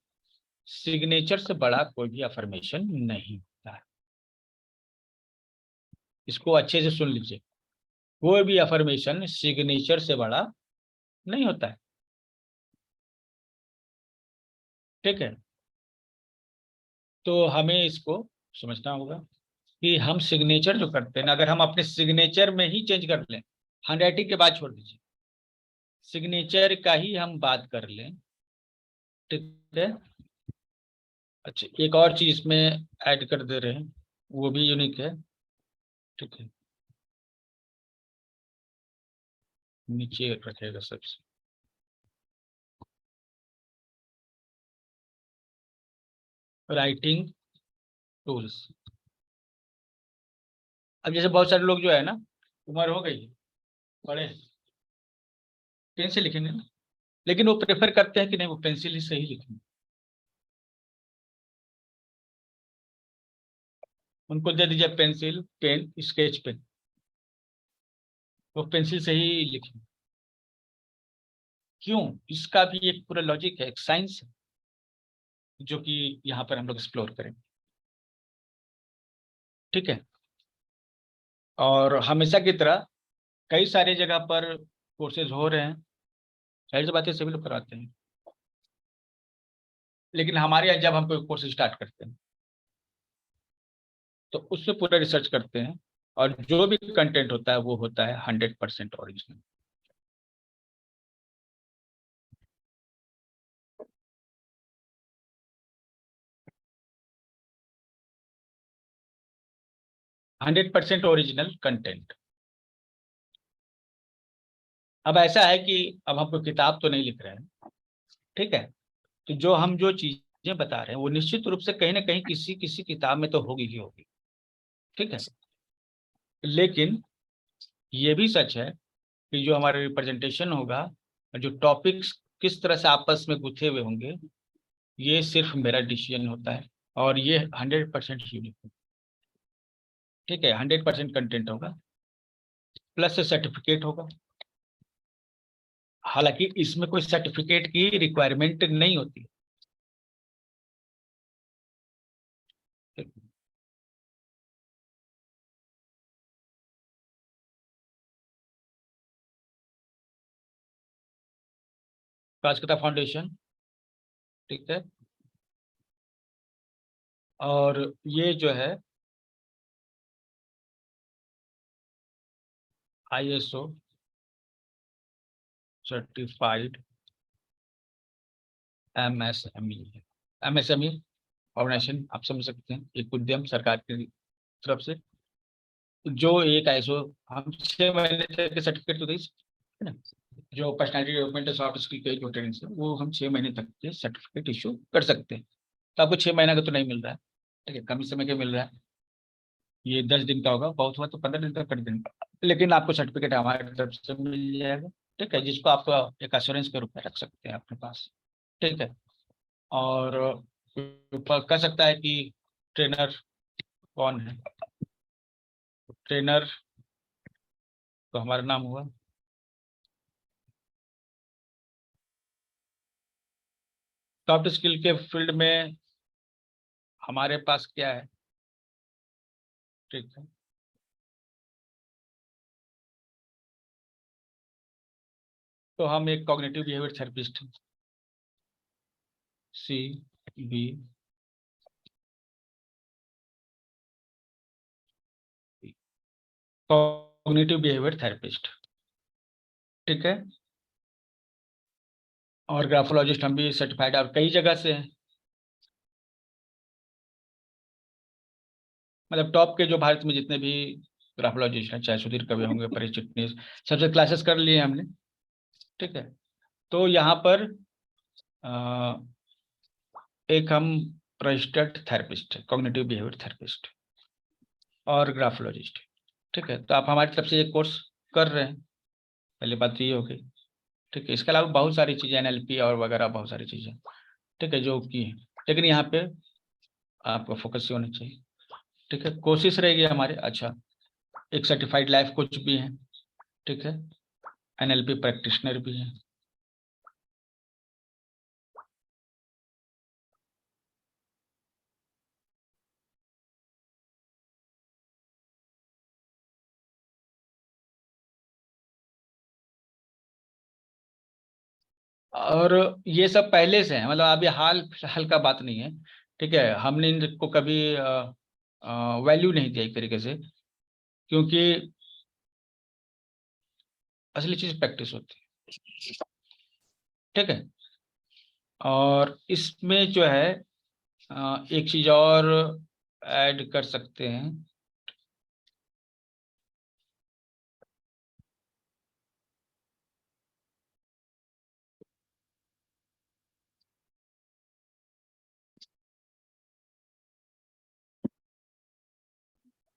सिग्नेचर से बड़ा कोई भी अफर्मेशन नहीं होता है। इसको अच्छे से सुन लीजिए, कोई भी अफर्मेशन सिग्नेचर से बड़ा नहीं होता है। ठीक है। तो हमें इसको समझना होगा कि हम सिग्नेचर जो करते हैं ना, अगर हम अपने सिग्नेचर में ही चेंज कर लें, हैंडराइटिंग के बाद छोड़ दीजिए, सिग्नेचर का ही हम बात कर लें। ठीक है। अच्छा, एक और चीज इसमें ऐड कर दे रहे हैं, वो भी यूनिक है। ठीक है। नीचे रखेगा सबसे, राइटिंग टूल्स। अब जैसे बहुत सारे लोग जो है ना, उम्र हो गई है, बड़े, पेन से लिखेंगे ना, लेकिन वो प्रेफर करते हैं कि नहीं, वो पेंसिल ही सही लिखेंगे। उनको दे दीजिए पेंसिल, पेन, स्केच पेन, वो पेंसिल से ही लिखेंगे। क्यों? इसका भी एक पूरा लॉजिक है, एक साइंस है, जो कि यहाँ पर हम लोग एक्सप्लोर करेंगे। ठीक है। और हमेशा की तरह कई सारी जगह पर कोर्सेज हो रहे हैं, जाहिर सी बात है सभी लोग कराते हैं, लेकिन हमारे यहाँ जब हम कोई कोर्स स्टार्ट करते हैं तो उसमें पूरा रिसर्च करते हैं, और जो भी कंटेंट होता है वो होता है 100% ओरिजिनल। 100% original content. अब ऐसा है कि अब हम कोई किताब तो नहीं लिख रहे हैं। ठीक है। तो जो चीजें बता रहे हैं वो निश्चित रूप से कहीं ना कहीं किसी किसी किताब में तो होगी ही होगी। ठीक है। लेकिन ये भी सच है कि जो हमारा रिप्रेजेंटेशन होगा, जो टॉपिक्स किस तरह से आपस में गुथे हुए होंगे, ये सिर्फ मेरा डिसीजन होता है, और ये 100% यूनिक है। ठीक है। 100% कंटेंट होगा, प्लस सर्टिफिकेट होगा। हालांकि इसमें कोई सर्टिफिकेट की रिक्वायरमेंट नहीं होती। ठीक। कास्कता फाउंडेशन। ठीक है। और ये जो है ISO certified MSME। MSME organisation आप समझ सकते हैं, एक उद्यम सरकार की तरफ से जो एक ISO, हम 6 महीने तक के सर्टिफिकेट तो है ना, जो पर्सनैलिटी डेवलपमेंट सॉफ्ट स्किल के जो ट्रेनिंग है वो हम 6 महीने तक के सर्टिफिकेट इशू कर सकते हैं। तो आपको 6 महीने का तो नहीं मिल रहा है, ठीक है, कम ही समय का मिल रहा है, ये 10 दिन का होगा, बहुत हुआ तो 15 दिन तक कर देंगे, लेकिन आपको सर्टिफिकेट हमारी तरफ से मिल जाएगा, ठीक है, जिसको आप एक अश्योरेंस के रूप में रख सकते हैं अपने पास, ठीक है। और कह सकता है कि ट्रेनर कौन है, ट्रेनर तो हमारा नाम हुआ, सॉफ्ट स्किल के फील्ड में हमारे पास क्या है, ठीक है, तो हम एक कॉग्निटिव बिहेवियर थेरेपिस्ट हैं, CB, कॉग्निटिव बिहेवियर थेरेपिस्ट, ठीक है। और ग्राफोलॉजिस्ट हम भी सर्टिफाइड और कई जगह से हैं, मतलब टॉप के जो भारत में जितने भी ग्राफोलॉजिस्ट हैं, चाहे सुधीर कवि होंगे, परेश चिटनीस, सबसे क्लासेस कर लिए हमने, ठीक है। तो यहाँ पर एक हम रजिस्टर्ड थेरेपिस्ट है, कॉग्निटिव बिहेवियर थेरेपिस्ट और ग्राफोलॉजिस्ट, ठीक है। तो आप हमारी तरफ से एक कोर्स कर रहे हैं, पहली बात तो ये हो गई, ठीक है। इसके अलावा बहुत सारी चीज़ें NLP और वगैरह बहुत सारी चीज़ें, ठीक है, जो की है, लेकिन यहाँ पे आपका फोकस ये होना चाहिए, ठीक है। कोशिश रहेगी हमारी, अच्छा, एक सर्टिफाइड लाइफ कोच भी है, ठीक है, NLP प्रैक्टिशनर भी है, और ये सब पहले से है, मतलब अभी हाल फिलहाल का बात नहीं है, ठीक है। हमने इनको कभी वैल्यू नहीं दिया एक तरीके से, क्योंकि असली चीज प्रैक्टिस होती है, ठीक है। और इसमें जो है एक चीज और ऐड कर सकते हैं,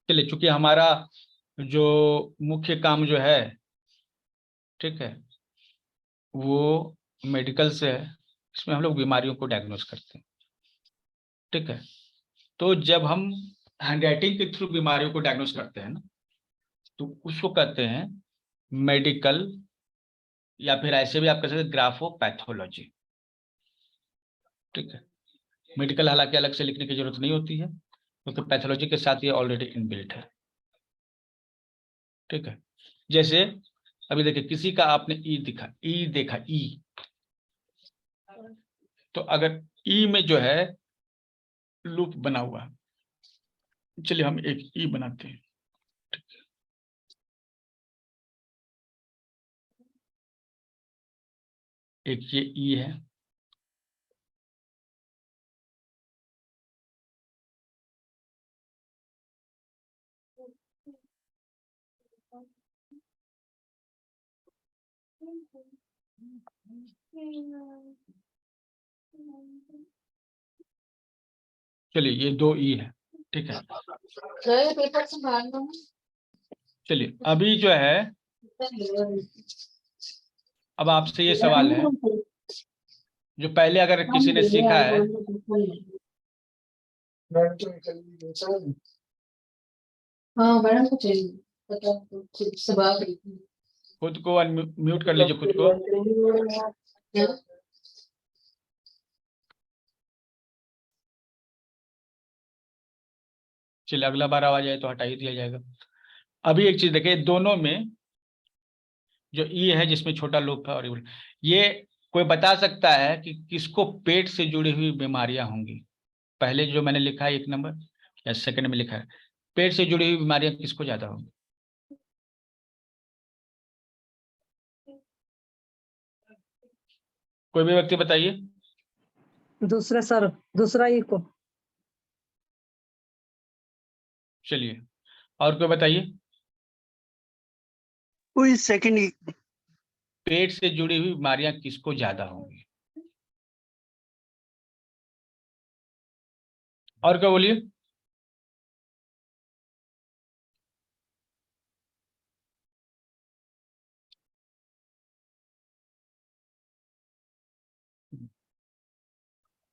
चलिए, चूंकि हमारा जो मुख्य काम जो है, ठीक है, वो मेडिकल से है, इसमें हम लोग बीमारियों को डायग्नोस करते हैं, ठीक है। तो जब हम हैंडराइटिंग के थ्रू बीमारियों को डायग्नोस करते हैं ना, तो उसको कहते हैं मेडिकल, या फिर ऐसे भी आप कह सकते हैं ग्राफोपैथोलॉजी, ठीक है। मेडिकल हालांकि अलग से लिखने की जरूरत नहीं होती है, क्योंकि पैथोलॉजी के साथ ये ऑलरेडी इनबिल्ट है, ठीक है। जैसे अभी देखिए, किसी का आपने ई देखा, तो अगर ई में जो है लूप बना हुआ है, चलिए हम एक ई बनाते हैं, एक ये ई है, चलिए ये 2 ई है, ठीक है। चलिए अभी जो है, अब आपसे ये सवाल है, जो पहले अगर किसी ने सीखा है,
हाँ मैडम को चाहिए,
खुद को म्यूट कर लीजिए खुद को, चलिए अगला बार आवाज आए तो हटा ही दिया जाएगा। अभी एक चीज देखिए, दोनों में जो ई है जिसमें छोटा लूप है, और ये कोई बता सकता है कि किसको पेट से जुड़ी हुई बीमारियां होंगी, पहले जो मैंने लिखा है 1 नंबर, या सेकंड में लिखा है, पेट से जुड़ी हुई बीमारियां किसको ज्यादा होंगी? कोई भी व्यक्ति बताइए।
दूसरे सर, दूसरा ही को।
चलिए, और कोई बताइए।
कोई सेकंड ही।
पेट से जुड़ी हुई बीमारियां किसको ज्यादा होंगी? और क्या बोलिए।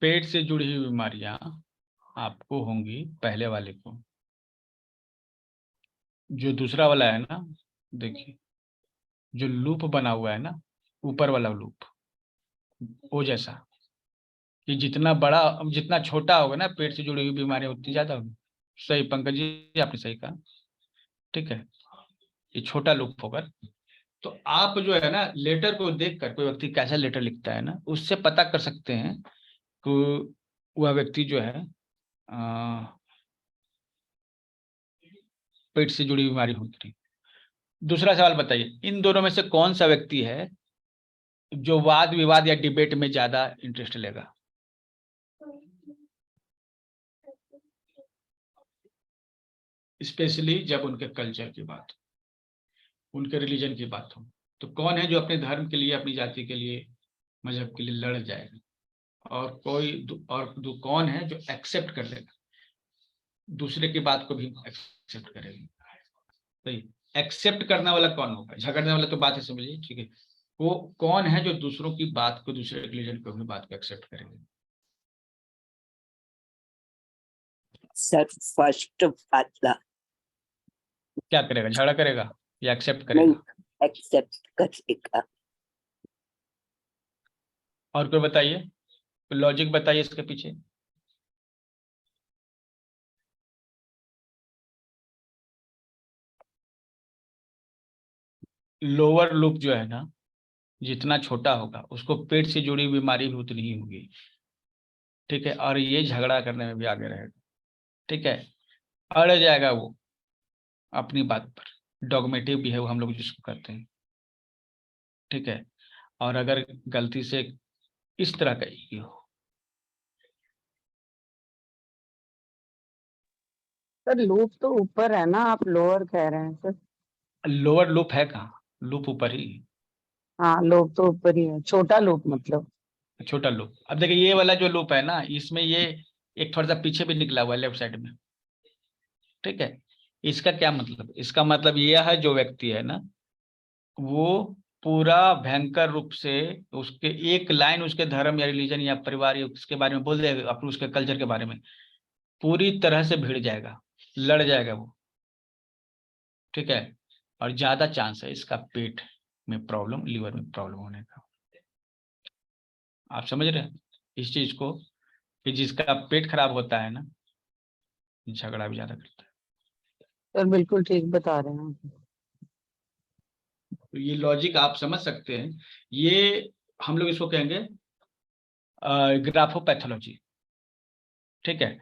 पेट से जुड़ी हुई बीमारियां आपको होंगी पहले वाले को। जो दूसरा वाला है ना, देखिए जो लूप बना हुआ है ना, ऊपर वाला लूप, वो जैसा कि जितना बड़ा जितना छोटा होगा ना पेट से जुड़ी हुई बीमारियां उतनी ज्यादा होगी। सही पंकज जी, आपने सही कहा। ठीक है, ये छोटा लूप होगा। तो आप जो है ना लेटर को देखकर, कोई व्यक्ति कैसा लेटर लिखता है ना, उससे पता कर सकते हैं कि वह व्यक्ति जो है पेट से जुड़ी बीमारी होगी। दूसरा सवाल बताइए, इन दोनों में से कौन सा व्यक्ति है जो वाद विवाद या डिबेट में ज्यादा इंटरेस्ट लेगा? स्पेशली जब उनके कल्चर की बात हो, उनके रिलीजन की बात हो, तो कौन है जो अपने धर्म के लिए, अपनी जाति के लिए, मजहब के लिए लड़ जाएगा? और कौन है जो एक्सेप्ट कर लेगा, दूसरे की बात को भी एक्सेप्ट करेगा? सही, एक्सेप्ट करने वाला कौन होगा? झगड़ने वाला तो बात है, समझिए। ठीक है, वो कौन है जो दूसरों की बात को, दूसरे रिलीजन को अपनी बात को एक्सेप्ट करेगा?
सर फर्स्ट वाला।
क्या करेगा, झगड़ा करेगा या एक्सेप्ट करेगा?
नहीं, एक्सेप्ट करेगा।
और कोई बताइए, लॉजिक बताइए इसके पीछे। लोअर लूप जो है ना, जितना छोटा होगा उसको पेट से जुड़ी बीमारी भी उतनी ही होगी। ठीक है, और ये झगड़ा करने में भी आगे रहेगा। ठीक है, अड़ जाएगा वो अपनी बात पर, डॉगमेटिव भी है वो, हम लोग जिसको करते हैं। ठीक है, और अगर गलती से इस तरह का ही हो।
सर लूप तो ऊपर है ना, आप लोअर कह रहे हैं सर।
लोअर लूप है कहाँ, लूप ऊपर ही।
हाँ लूप तो ऊपर ही है, छोटा लूप मतलब।
छोटा लूप, अब देखिए ये वाला जो लूप है ना, इसमें ये एक थोड़ा सा पीछे भी निकला हुआ है लेफ्ट साइड में। ठीक है, इसका क्या मतलब? इसका मतलब यह है जो व्यक्ति है ना, वो पूरा भयंकर रूप से उसके एक लाइन उसके धर्म या रिलीजन या परिवार या उसके बारे में बोल देगा, अपने उसके कल्चर के बारे में, पूरी तरह से भिड़ जाएगा, लड़ जाएगा वो। ठीक है, और ज्यादा चांस है इसका पेट में प्रॉब्लम, लीवर में प्रॉब्लम होने का। आप समझ रहे हैं इस चीज को, कि जिसका पेट खराब होता है ना, झगड़ा भी ज्यादा करता है।
सर बिल्कुल ठीक बता रहे हैं।
तो ये लॉजिक आप समझ सकते हैं। ये हम लोग इसको कहेंगे ग्राफोपैथोलॉजी। ठीक है,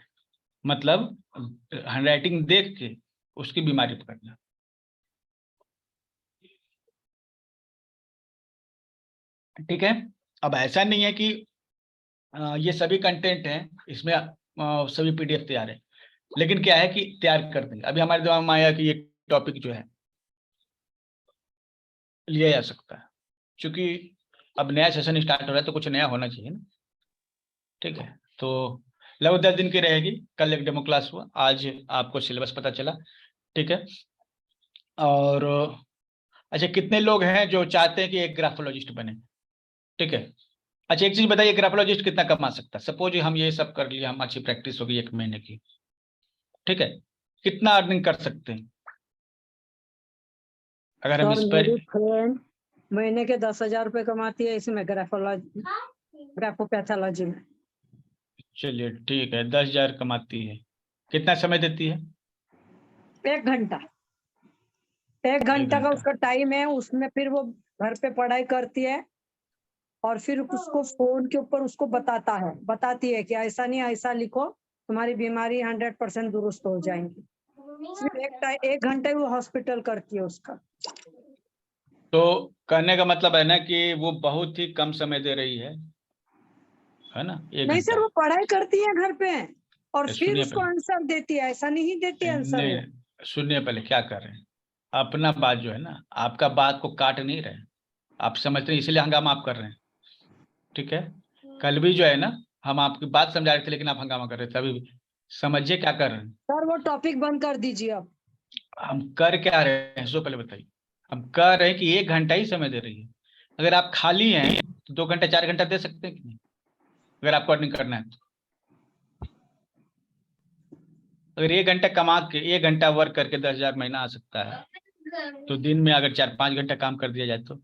मतलब हैंडराइटिंग देख के उसकी बीमारी पकड़ना। ठीक है, अब ऐसा नहीं है कि ये सभी कंटेंट हैं इसमें, सभी पीडीएफ तैयार है, लेकिन क्या है कि तैयार कर देंगे। अभी हमारे दिमाग में आया कि ये टॉपिक जो है लिया जा सकता है, क्योंकि अब नया सेशन स्टार्ट हो रहा है तो कुछ नया होना चाहिए ना। ठीक है, तो लगभग 10 दिन की रहेगी। कल एक डेमो क्लास हुआ, आज आपको सिलेबस पता चला। ठीक है, और अच्छा कितने लोग हैं जो चाहते हैं कि एक ग्राफोलॉजिस्ट बने? ठीक है, अच्छा एक चीज बताइए, ग्राफोलॉजिस्ट कितना कमा सकता है? सपोज हम ये सब कर लिया, हम अच्छी प्रैक्टिस होगी 1 महीने की। ठीक है, कितना अर्निंग कर सकते हैं अगर हम इस पर?
मेरी फ्रेंड महीने के 10,000 रुपए कमाती है इसमें, ग्राफोपैथोलॉजी में।
चलिए ठीक है, 10,000 कमाती है, कितना समय देती है?
1 घंटा। 1 घंटा का उसका टाइम है, उसमें फिर वो घर पे पढ़ाई करती है और फिर उसको फोन के ऊपर उसको बताती है कि ऐसा नहीं ऐसा लिखो, तुम्हारी बीमारी 100% दुरुस्त हो जाएंगी। सिर्फ 1 घंटे वो हॉस्पिटल करती है उसका।
तो कहने का मतलब है ना कि वो बहुत ही कम समय दे रही है ना, 1
नहीं सर,
घंटा।
वो पढ़ाई करती है घर पे और फिर
सुनिए
उसको
पहले,
आंसर देती है, ऐसा नहीं देती आंसर वो।
नहीं सुनिए पहले क्या कर रहे हैं। अपना बात जो है ना, आपका बात को काट नहीं रहे, आप समझते हैं, इसलिए हंगामा आप कर रहे हैं। ठीक है, कल भी जो है ना हम आपकी बात समझा रहे थे, लेकिन आप हंगामा कर रहे थे। अभी भी समझिए क्या कर रहे हैं।
सर वो टॉपिक बंद कर दीजिए अब।
हम कर क्या रहे हैं सो पहले बताइए। हम कह रहे हैं कि 1 घंटा ही समय दे रही है। अगर आप खाली हैं तो 2 घंटा 4 घंटा दे सकते हैं कि नहीं, अगर आपको अर्निंग करना है तो। अगर 1 घंटा कमा के 1 घंटा वर्क करके 10,000 महीना आ सकता है, तो दिन में अगर 4-5 घंटा काम कर दिया जाए तो।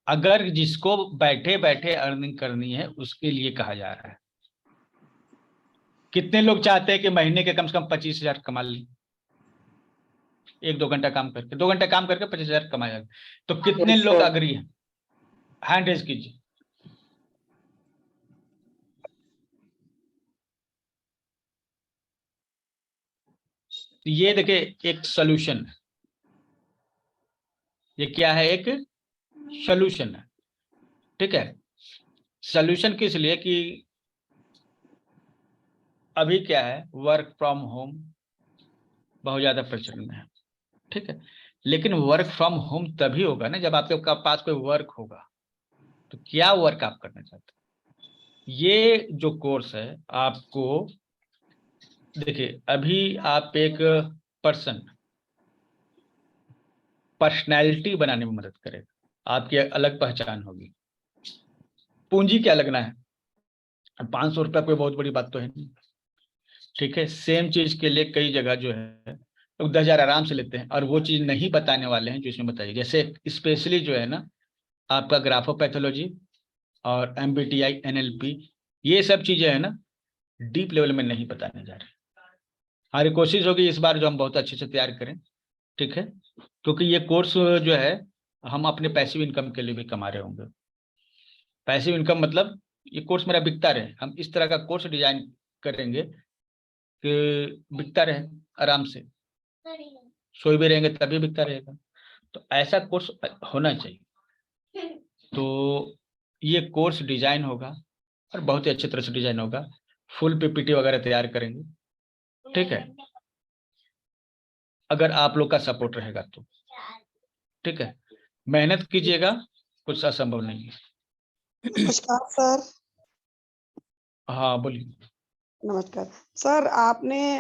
अगर जिसको बैठे बैठे अर्निंग करनी है उसके लिए कहा जा रहा है। कितने लोग चाहते हैं कि महीने के कम से कम 25,000 कमा लें, 1-2 घंटा काम करके, 2 घंटा काम करके 25,000 कमाया जाए, तो कितने
Yes,
लोग
sir.
अग्री हैं? हैंड रेज कीजिए। तो ये देखिए एक सोल्यूशन है। ये क्या है? एक सोल्यूशन है। ठीक है, सोल्यूशन किस लिए कि अभी क्या है, वर्क फ्रॉम होम बहुत ज्यादा प्रचलन में है। ठीक है, लेकिन वर्क फ्रॉम होम तभी होगा ना जब आपके पास कोई वर्क होगा। तो क्या वर्क आप करना चाहते हैं? ये जो कोर्स है आपको, देखिए अभी आप एक पर्सनैलिटी बनाने में मदद करेगा, आपकी अलग पहचान होगी। पूंजी क्या लगना है? 500 रुपया कोई बहुत बड़ी बात तो है नहीं। ठीक है, सेम चीज के लिए कई जगह जो है लोग 10,000 आराम से लेते हैं, और वो चीज नहीं बताने वाले हैं जो इसमें बताइए। जैसे स्पेशली जो है ना आपका ग्राफोपैथोलॉजी और MBTI NLP, ये सब चीजें है ना डीप लेवल में नहीं बताने जा रहे। हमारी कोशिश होगी इस बार जो हम बहुत अच्छे से तैयार करें। ठीक है, क्योंकि ये कोर्स जो है हम अपने पैसिव इनकम के लिए भी कमा रहे होंगे। पैसिव इनकम मतलब ये कोर्स मेरा बिकता रहे, हम इस तरह का कोर्स डिजाइन करेंगे कि बिकता रहे आराम से, सोए भी रहेंगे तभी बिकता रहेगा। तो ऐसा कोर्स होना चाहिए। तो ये कोर्स डिजाइन होगा और बहुत ही अच्छी तरह से डिजाइन होगा, फुल PPT वगैरह तैयार करेंगे। ठीक है, अगर आप लोग का सपोर्ट रहेगा तो। ठीक है, मेहनत कीजिएगा, कुछ असंभव नहीं है।
नमस्कार सर।
हाँ बोलिए।
नमस्कार सर, आपने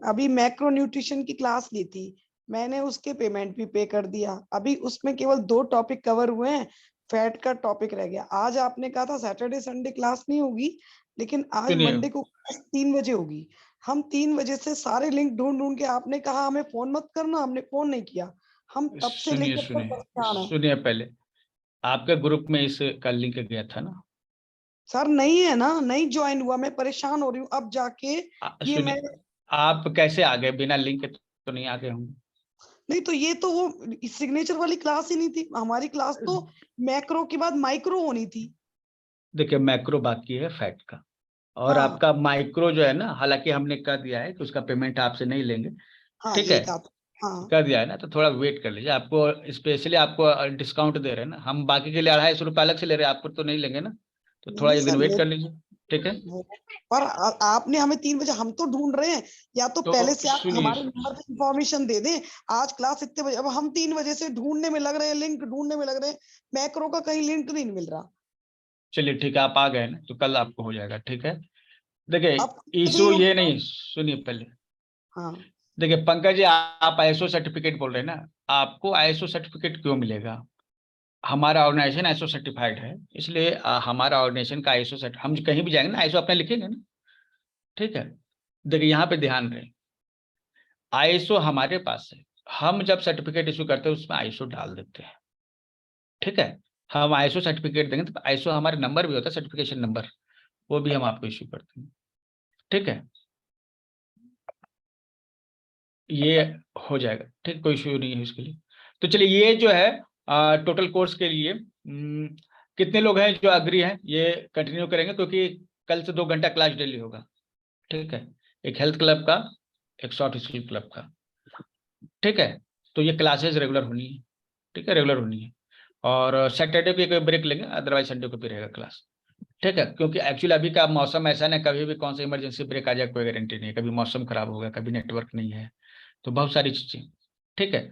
अभी मैक्रो न्यूट्रिशन की क्लास ली थी, मैंने उसके पेमेंट भी पे कर दिया। अभी उसमें केवल 2 टॉपिक कवर हुए हैं, फैट का टॉपिक रह गया। आज आपने कहा था सैटरडे संडे क्लास नहीं होगी, लेकिन आज
सुनिए
मंडे को क्लास 3 बजे होगी। हम 3 बजे से सारे लिंक ढूंढ ढूंढ के, आपने कहा हमें फोन मत करना, हमने फोन नहीं किया। हम तब से
सुनिए
लेकर
सुनिए
परेशान हैं।
सुनिए पहले, आपके ग्रुप में इस का लिंक गया था ना?
सर नहीं है ना, नहीं ज्वाइन हुआ, मैं परेशान हो रही हूँ अब जाके। ये मैं
सुनिए, आप कैसे आ गए? बिना लिंक के तो नहीं आ गए होंगे।
नहीं तो ये तो वो सिग्नेचर वाली क्लास ही नहीं थी हमारी। क्लास तो मैक्रो के बाद माइक्रो होनी थी।
देखिए मैक्रो बाकी है फैट का, और
हाँ
आपका माइक्रो जो है ना, हालांकि हमने कह दिया है कि उसका पेमेंट आपसे नहीं लेंगे।
हाँ,
ठीक
यही
है,
कहा था। हाँ
कर दिया है ना, तो थोड़ा वेट कर लीजिए। आपको स्पेशली आपको डिस्काउंट दे रहे हैं ना, हम बाकी के लिए 250 रुपये अलग से ले रहे हैं, आपको तो नहीं लेंगे ना, तो थोड़ा
नहीं
एक दिन
सर,
वेट कर लीजिए। ठीक है,
वो पर आपने हमें 3 बजे, हम तो ढूंढ रहे हैं, या तो
तो
पहले से आप
सुनिए,
हमारे नंबर पे इंफॉर्मेशन दे दें आज क्लास इतने बजे। अब हम 3 बजे से ढूंढने में लग रहे हैं, लिंक ढूंढने में लग रहे हैं, मैक्रो का कहीं लिंक नहीं मिल रहा।
चलिए ठीक है, आप आ गए ना तो कल आपको हो जाएगा। ठीक है, देखिए
अब कितने बजे
इशू
होगा?
ये नहीं, सुनिए पहले।
हाँ
देखिए पंकज जी, आप ISO सर्टिफिकेट बोल रहे हैं ना, आपको ISO सर्टिफिकेट क्यों मिलेगा? हमारा ऑर्गेनाइजेशन ISO सर्टिफाइड है, इसलिए हमारा ऑर्गेनाइजेशन का ISO सर्ट, हम कहीं भी जाएंगे ना ISO अपने लिखेंगे ना। ठीक है, देखिए यहाँ पे ध्यान रहे, ISO हमारे पास है, हम जब सर्टिफिकेट इशू करते हैं उसमें ISO डाल देते हैं। ठीक है, हम ISO सर्टिफिकेट देंगे तो ISO हमारे नंबर भी होता है, सर्टिफिकेशन नंबर, वो भी हम आपको इशू करते हैं। ठीक है, ये हो जाएगा। ठीक, कोई इशू नहीं है इसके लिए। तो चलिए, ये जो है टोटल कोर्स के लिए कितने लोग हैं जो अग्री हैं ये कंटिन्यू करेंगे, क्योंकि कल से 2 घंटा क्लास डेली होगा। ठीक है, एक हेल्थ क्लब का, एक शॉर्ट स्किल क्लब का। ठीक है। तो ये क्लासेस रेगुलर होनी है, ठीक है, रेगुलर होनी है। और सैटरडे को एक ब्रेक लेंगे, अदरवाइज संडे को भी रहेगा क्लास, ठीक है। क्योंकि एक्चुअली अभी का मौसम ऐसा ना, कभी भी कौन सा इमरजेंसी ब्रेक आ जाए कोई गारंटी नहीं है, कभी मौसम खराब होगा, कभी नेटवर्क नहीं है, तो बहुत सारी चीजें, ठीक है।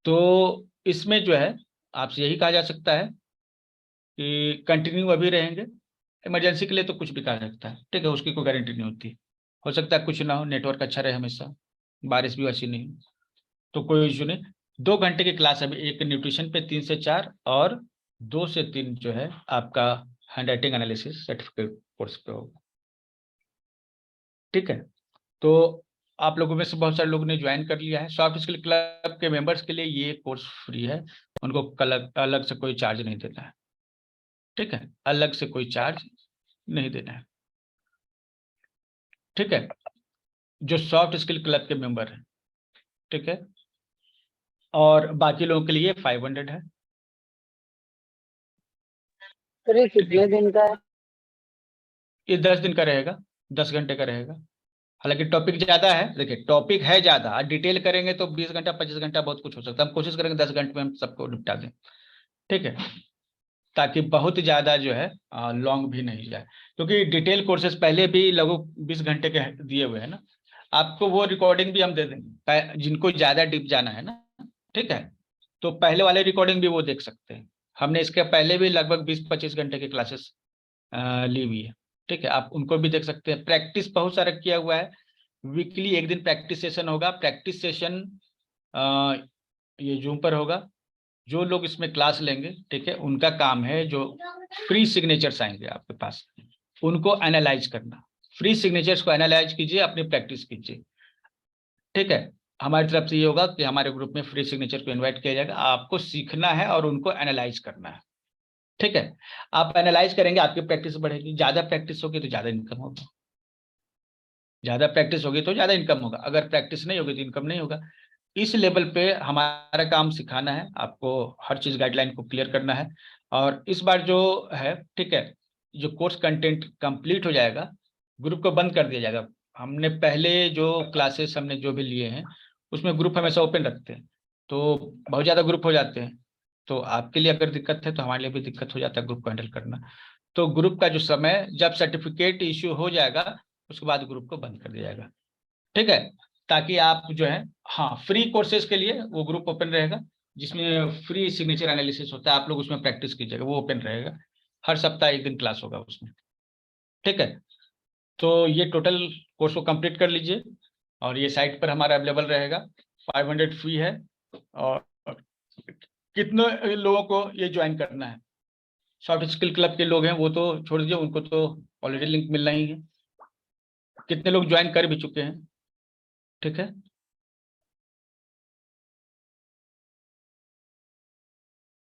तो इसमें जो है आपसे यही कहा जा सकता है कि कंटिन्यू अभी रहेंगे। इमरजेंसी के लिए तो कुछ भी कहा सकता है, ठीक है, उसकी कोई गारंटी नहीं होती, हो सकता है कुछ ना हो, नेटवर्क अच्छा रहे हमेशा, बारिश भी वैसी नहीं हो, तो कोई इशू नहीं। 2 घंटे की क्लास अभी, एक न्यूट्रिशन पे 3 से 4 और 2 से 3 जो है आपका hand writing analysis certificate course पे होगा, ठीक है। तो आप लोगों में से बहुत सारे लोगों ने ज्वाइन कर लिया है। सॉफ्ट स्किल क्लब के मेंबर्स के लिए ये कोर्स फ्री है, उनको अलग से कोई चार्ज नहीं देना है, ठीक है, अलग से कोई चार्ज नहीं देना है, ठीक है, जो सॉफ्ट स्किल क्लब के मेंबर हैं, ठीक है। और बाकी लोगों के लिए 500 है।
सर ये कितने दिन का है?
ये 10 दिन का रहेगा, 10 घंटे का रहेगा। हालांकि टॉपिक ज्यादा है, देखिए टॉपिक है ज्यादा, डिटेल करेंगे तो 20 घंटा 25 घंटा बहुत कुछ हो सकता है, हम कोशिश करेंगे 10 घंटे में हम सबको निपटा दें, ठीक है, ताकि बहुत ज्यादा जो है लॉन्ग भी नहीं जाए, क्योंकि डिटेल कोर्सेज पहले भी लगभग 20 घंटे के दिए हुए हैं ना। आपको वो रिकॉर्डिंग भी हम दे देंगे जिनको ज्यादा डीप जाना है ना, ठीक है, तो पहले वाले रिकॉर्डिंग भी वो देख सकते हैं। हमने इसके पहले भी लगभग 20-25 घंटे की क्लासेस ली हुई है, ठीक है, आप उनको भी देख सकते हैं। प्रैक्टिस बहुत सारा किया हुआ है, वीकली एक दिन प्रैक्टिस सेशन होगा। प्रैक्टिस सेशन ये जूम पर होगा। जो लोग इसमें क्लास लेंगे, ठीक है, उनका काम है, जो फ्री सिग्नेचर्स आएंगे आपके पास, उनको एनालाइज करना। फ्री सिग्नेचर्स को एनालाइज कीजिए, अपनी प्रैक्टिस कीजिए, ठीक है। हमारी तरफ से ये होगा कि हमारे ग्रुप में फ्री सिग्नेचर को इनवाइट किया जाएगा, आपको सीखना है और उनको एनालाइज करना है, ठीक है। आप एनालाइज करेंगे, आपकी प्रैक्टिस बढ़ेगी, ज्यादा प्रैक्टिस होगी तो ज्यादा इनकम होगा, ज्यादा प्रैक्टिस होगी तो ज्यादा इनकम होगा, अगर प्रैक्टिस नहीं होगी तो इनकम नहीं होगा। इस लेवल पे हमारा काम सिखाना है, आपको हर चीज गाइडलाइन को क्लियर करना है। और इस बार जो है, ठीक है, जो कोर्स कंटेंट कंप्लीट हो जाएगा, ग्रुप को बंद कर दिया जाएगा। हमने पहले जो क्लासेस हमने जो भी लिए हैं उसमें ग्रुप हमेशा ओपन रखते हैं, तो बहुत ज़्यादा ग्रुप हो जाते हैं, तो आपके लिए अगर दिक्कत है तो हमारे लिए भी दिक्कत हो जाता है ग्रुप को हैंडल करना। तो ग्रुप का जो समय, जब सर्टिफिकेट इश्यू हो जाएगा उसके बाद ग्रुप को बंद कर दिया जाएगा, ठीक है, ताकि आप जो है, हाँ, फ्री कोर्सेज के लिए वो ग्रुप ओपन रहेगा, जिसमें फ्री सिग्नेचर एनालिसिस होता है, आप लोग उसमें प्रैक्टिस कीजिएगा, वो ओपन रहेगा, हर सप्ताह एक दिन क्लास होगा उसमें, ठीक है। तो ये टोटल कोर्स को कंप्लीट कर लीजिए, और ये साइट पर हमारा अवेलेबल रहेगा। 500 फी है, और कितने लोगों को ये ज्वाइन करना है? सॉफ्ट स्किल क्लब के लोग हैं वो तो छोड़ दीजिए, उनको तो ऑलरेडी लिंक मिलना ही है। कितने लोग ज्वाइन कर भी चुके हैं, ठीक है,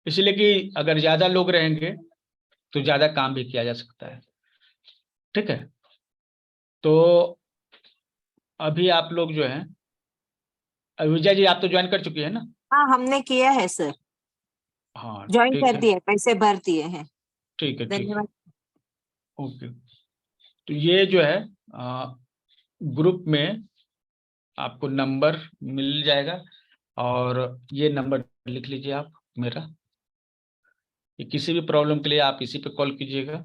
इसलिए कि अगर ज्यादा लोग रहेंगे तो ज्यादा काम भी किया जा सकता है, ठीक है। तो अभी आप लोग जो है, विजय जी आप तो ज्वाइन कर चुकी है ना?
हाँ हमने किया है सर,
हाँ
ज्वाइन
ठीक
कर
है,
दिए, पैसे भर दिए हैं।
ठीक है, ठीक है,
धन्यवाद।
ओके। तो ये जो है ग्रुप में आपको नंबर मिल जाएगा, और ये नंबर लिख लीजिए आप मेरा, कि किसी भी प्रॉब्लम के लिए आप इसी पे कॉल कीजिएगा।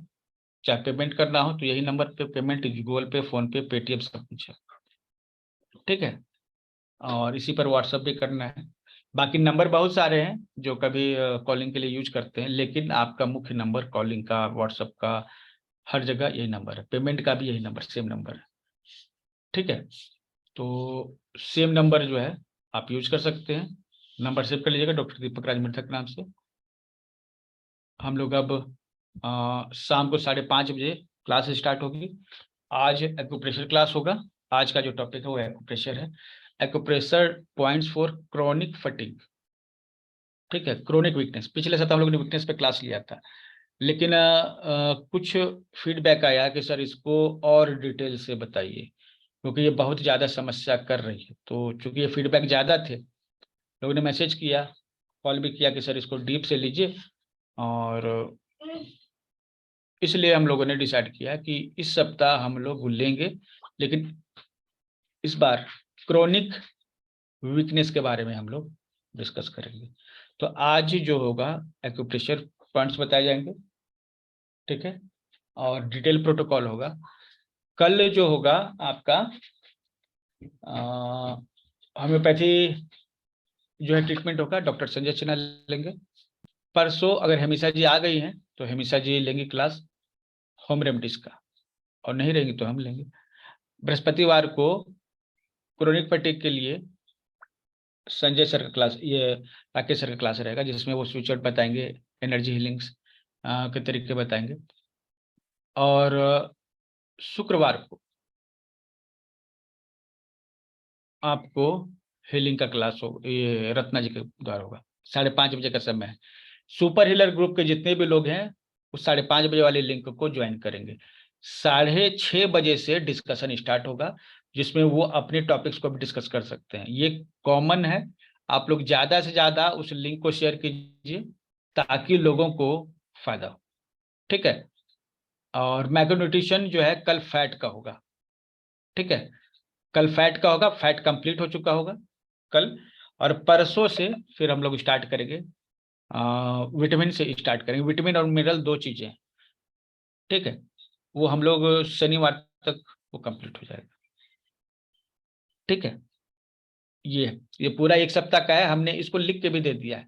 चाहे पेमेंट करना हो तो यही नंबर पे पेमेंट, गूगल पे, फोन पे, पेटीएम सब कुछ है, ठीक है, और इसी पर व्हाट्सएप भी करना है। बाकी नंबर बहुत सारे हैं जो कभी कॉलिंग के लिए यूज करते हैं, लेकिन आपका मुख्य नंबर कॉलिंग का, व्हाट्सएप का, हर जगह यही नंबर है, पेमेंट का भी यही नंबर, सेम नंबर है, ठीक है। तो सेम नंबर जो है आप यूज कर सकते हैं। नंबर सेव कर लीजिएगा, डॉक्टर दीपक राज मिथक नाम से। हम लोग अब शाम को 5:30 बजे क्लास स्टार्ट होगी। आज एक्यूप्रेशर क्लास होगा। आज का जो टॉपिक है वो एक्यूप्रेशर है, acupressure points for chronic fatigue, ठीक है, क्रोनिक वीकनेस। पिछले सप्ताह हम लोग ने वीकनेस पे क्लास लिया था, लेकिन कुछ फीडबैक आया कि सर इसको और डिटेल से बताइए, क्योंकि ये बहुत ज़्यादा समस्या कर रही है। तो चूंकि ये फीडबैक ज़्यादा थे, लोगों ने मैसेज किया, कॉल भी किया कि सर इसको डीप से लीजिए, और इसलिए हम लोगों ने डिसाइड किया कि इस सप्ताह हम लोग लेंगे, लेकिन इस बार क्रोनिक वीकनेस के बारे में हम लोग डिस्कस करेंगे। तो आज जो होगा एक्यूप्रेशर पॉइंट्स बताए जाएंगे, ठीक है, और डिटेल प्रोटोकॉल होगा। कल जो होगा आपका होम्योपैथी जो है ट्रीटमेंट होगा, डॉक्टर संजय सिन्हा लेंगे। परसों अगर हेमिसा जी आ गई हैं तो हेमिसा जी लेंगी क्लास होम रेमेडीज का, और नहीं रहेंगी तो हम लेंगे। बृहस्पतिवार को क्रोनिक फटीग के लिए संजय सर का क्लास, ये राकेश सर का क्लास रहेगा, जिसमें वो स्विच आउट बताएंगे, एनर्जी हीलिंग्स के तरीके बताएंगे। और शुक्रवार को आपको हीलिंग का क्लास हो, ये रत्ना जी के द्वारा होगा, 5:30 बजे का समय है। सुपर हीलर ग्रुप के जितने भी लोग हैं उस 5:30 बजे वाले लिंक को ज्वाइन करेंगे। 6:30 बजे से डिस्कशन स्टार्ट होगा, जिसमें वो अपने टॉपिक्स को भी डिस्कस कर सकते हैं। ये कॉमन है, आप लोग ज्यादा से ज्यादा उस लिंक को शेयर कीजिए ताकि लोगों को फायदा हो, ठीक है। और मैक्रोन्यूट्रिशन जो है कल फैट का होगा, ठीक है, कल फैट का होगा, फैट कंप्लीट हो चुका होगा कल। और परसों से फिर हम लोग स्टार्ट करेंगे, विटामिन से स्टार्ट करेंगे। विटामिन और मिनरल 2 चीजें, ठीक है, वो हम लोग शनिवार तक वो कंप्लीट हो जाएगा, ठीक है। ये पूरा 1 सप्ताह का है, हमने इसको लिख के भी दे दिया है,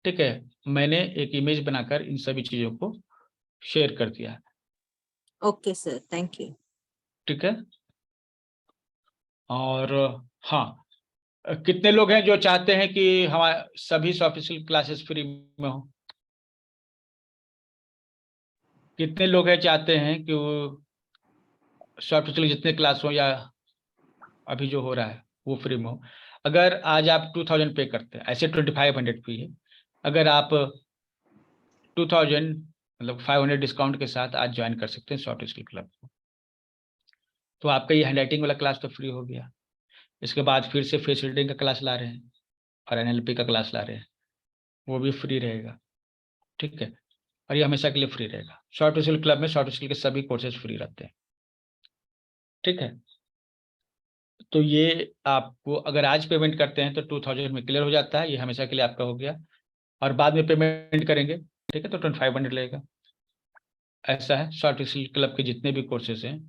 ठीक है। मैंने एक इमेज बनाकर इन सभी चीजों को शेयर कर दिया है,
ओके सर, थैंक यू।
ठीक है। और हाँ, कितने लोग हैं जो चाहते हैं कि हमारे सभी सॉफ्ट स्किल क्लासेस फ्री में हो? कितने लोग हैं चाहते हैं कि वो सॉफ्ट स्किल जितने क्लास हो या अभी जो हो रहा है वो फ्री में हो? अगर आज आप 2000 पे करते हैं, ऐसे 2500 फी है, अगर आप 2000 मतलब 500 डिस्काउंट के साथ आज ज्वाइन कर सकते हैं सॉफ्ट स्किल क्लब को, तो आपका ये हैंडराइटिंग वाला क्लास तो फ्री हो गया। इसके बाद फिर से फेस रीडिंग का क्लास ला रहे हैं और NLP का क्लास ला रहे हैं, वो भी फ्री रहेगा, ठीक है। और ये हमेशा के लिए फ्री रहेगा। सॉफ्ट स्किल क्लब में सॉफ्ट स्किल के सभी कोर्सेज फ्री रहते हैं, ठीक है। तो ये आपको अगर आज पेमेंट करते हैं तो 2000 में क्लियर हो जाता है, ये हमेशा के लिए आपका हो गया। और बाद में पेमेंट करेंगे, ठीक है, तो 2500 लगेगा। ऐसा है, सॉफ्ट स्किल क्लब के जितने भी कोर्सेज हैं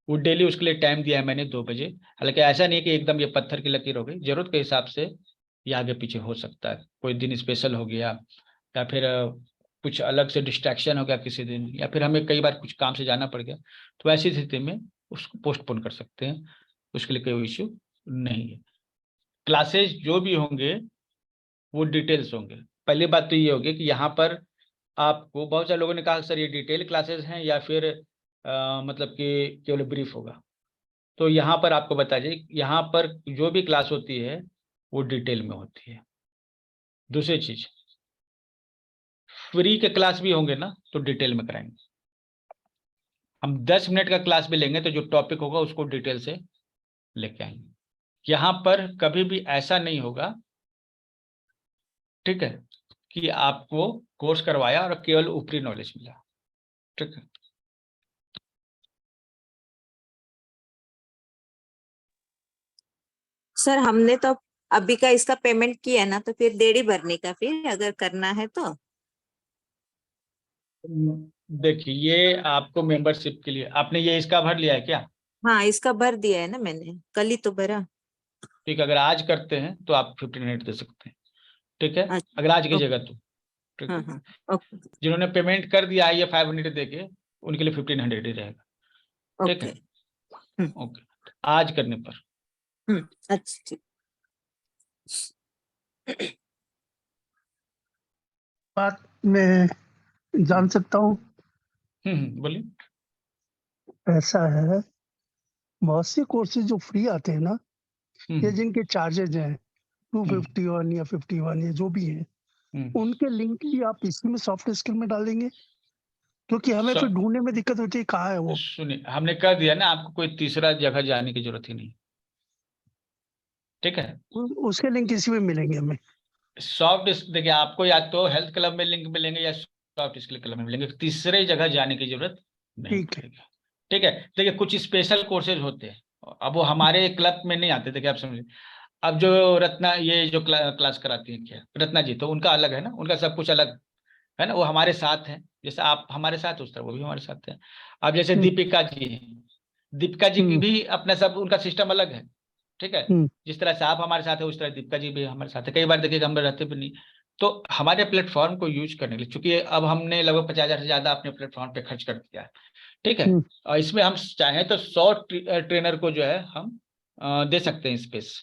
वो डेली उसके लिए टाइम दिया है मैंने 2 बजे। हालांकि ऐसा नहीं है कि एकदम ये पत्थर की लकीर हो गई, जरूरत के हिसाब से ये आगे पीछे हो सकता है। कोई दिन स्पेशल हो गया या फिर कुछ अलग से डिस्ट्रैक्शन हो गया किसी दिन, या फिर हमें कई बार कुछ काम से जाना पड़ गया, तो ऐसी स्थिति में उसको पोस्टपोन कर सकते हैं, उसके लिए कोई इश्यू नहीं है। क्लासेस जो भी होंगे वो डिटेल्स होंगे। पहली बात तो ये होगी कि यहाँ पर आपको, बहुत सारे लोगों ने कहा सर ये डिटेल क्लासेस हैं या फिर मतलब कि केवल ब्रीफ होगा, तो यहाँ पर आपको बता दें, यहाँ पर जो भी क्लास होती है वो डिटेल में होती है। दूसरी चीज, फ्री के क्लास भी होंगे ना तो डिटेल में कराएंगे। हम 10 मिनट का क्लास भी लेंगे तो जो टॉपिक होगा उसको डिटेल से लेके आएंगे। यहाँ पर कभी भी ऐसा नहीं होगा, ठीक है, कि आपको कोर्स करवाया और केवल ऊपरी नॉलेज मिला, ठीक है।
सर हमने तो अभी का इसका पेमेंट किया ना, तो फिर देरी भरने का फिर अगर करना है तो?
देखिए, ये आपको मेंबरशिप के लिए, आपने ये इसका भर लिया है क्या?
हाँ, इसका भर दिया है ना मैंने, कल ही तो भरा।
ठीक है, अगर आज करते हैं तो आप 1500 दे सकते हैं, ठीक है,
अच्छा,
अगर आज की
ओके।
जगह तो, ठीक
हाँ
है।
हाँ, ओके
जिन्होंने पेमेंट कर दिया है ये 500 देके, उनके लिए 1500 ही रहेगा, ठीक
ओके।
है, ओके, आज करने पर।
अच्छा ठीक।
बात मैं जान सकता हूँ?
बोलिए।
ऐसा है, बहुत से कोर्सेज जो फ्री आते हैं ना, ये
हम्म,
जिनके चार्जेज हैं 251 या 51 या जो भी है, उनके लिंक भी आप इसी में सॉफ्ट स्किल में डाल देंगे, क्योंकि हमें फिर ढूंढने में दिक्कत होती है कहाँ है वो।
सुनिए, हमने कह दिया ना, आपको कोई तीसरा जगह जाने की जरूरत ही नहीं, ठीक है।
उसके लिंक इसी में मिलेंगे हमें।
सॉफ्ट, देखिए, आपको या तो हेल्थ क्लब में लिंक मिलेंगे या सॉफ्ट स्किल क्लब में मिलेंगे, तीसरे जगह जाने की जरूरत नहीं
ठीक है।
पड़ेगी, ठीक है। देखिए, कुछ स्पेशल कोर्सेज होते हैं, अब वो हमारे क्लब में नहीं आते, देखिए आप समझिए, अब जो रत्ना ये जो क्लास कराती है क्या रत्ना जी, तो उनका अलग है ना, उनका सब कुछ अलग है ना, वो हमारे साथ है, जैसे आप हमारे साथ उस तरह वो भी हमारे साथ है। अब जैसे दीपिका जी है, दीपिका जी की भी अपना सब उनका सिस्टम अलग है, ठीक है। जिस तरह से आप हमारे साथ है उस तरह दीपिका जी भी हमारे साथ है। कई बार देखिएगा हम लोग रहते भी नहीं, तो हमारे प्लेटफॉर्म को यूज करने के लिए, चूंकि अब हमने लगभग 50,000 से ज्यादा अपने प्लेटफॉर्म पे खर्च कर दिया है, ठीक है। और इसमें हम चाहें तो 100 ट्रेनर को जो है हम दे सकते हैं स्पेस,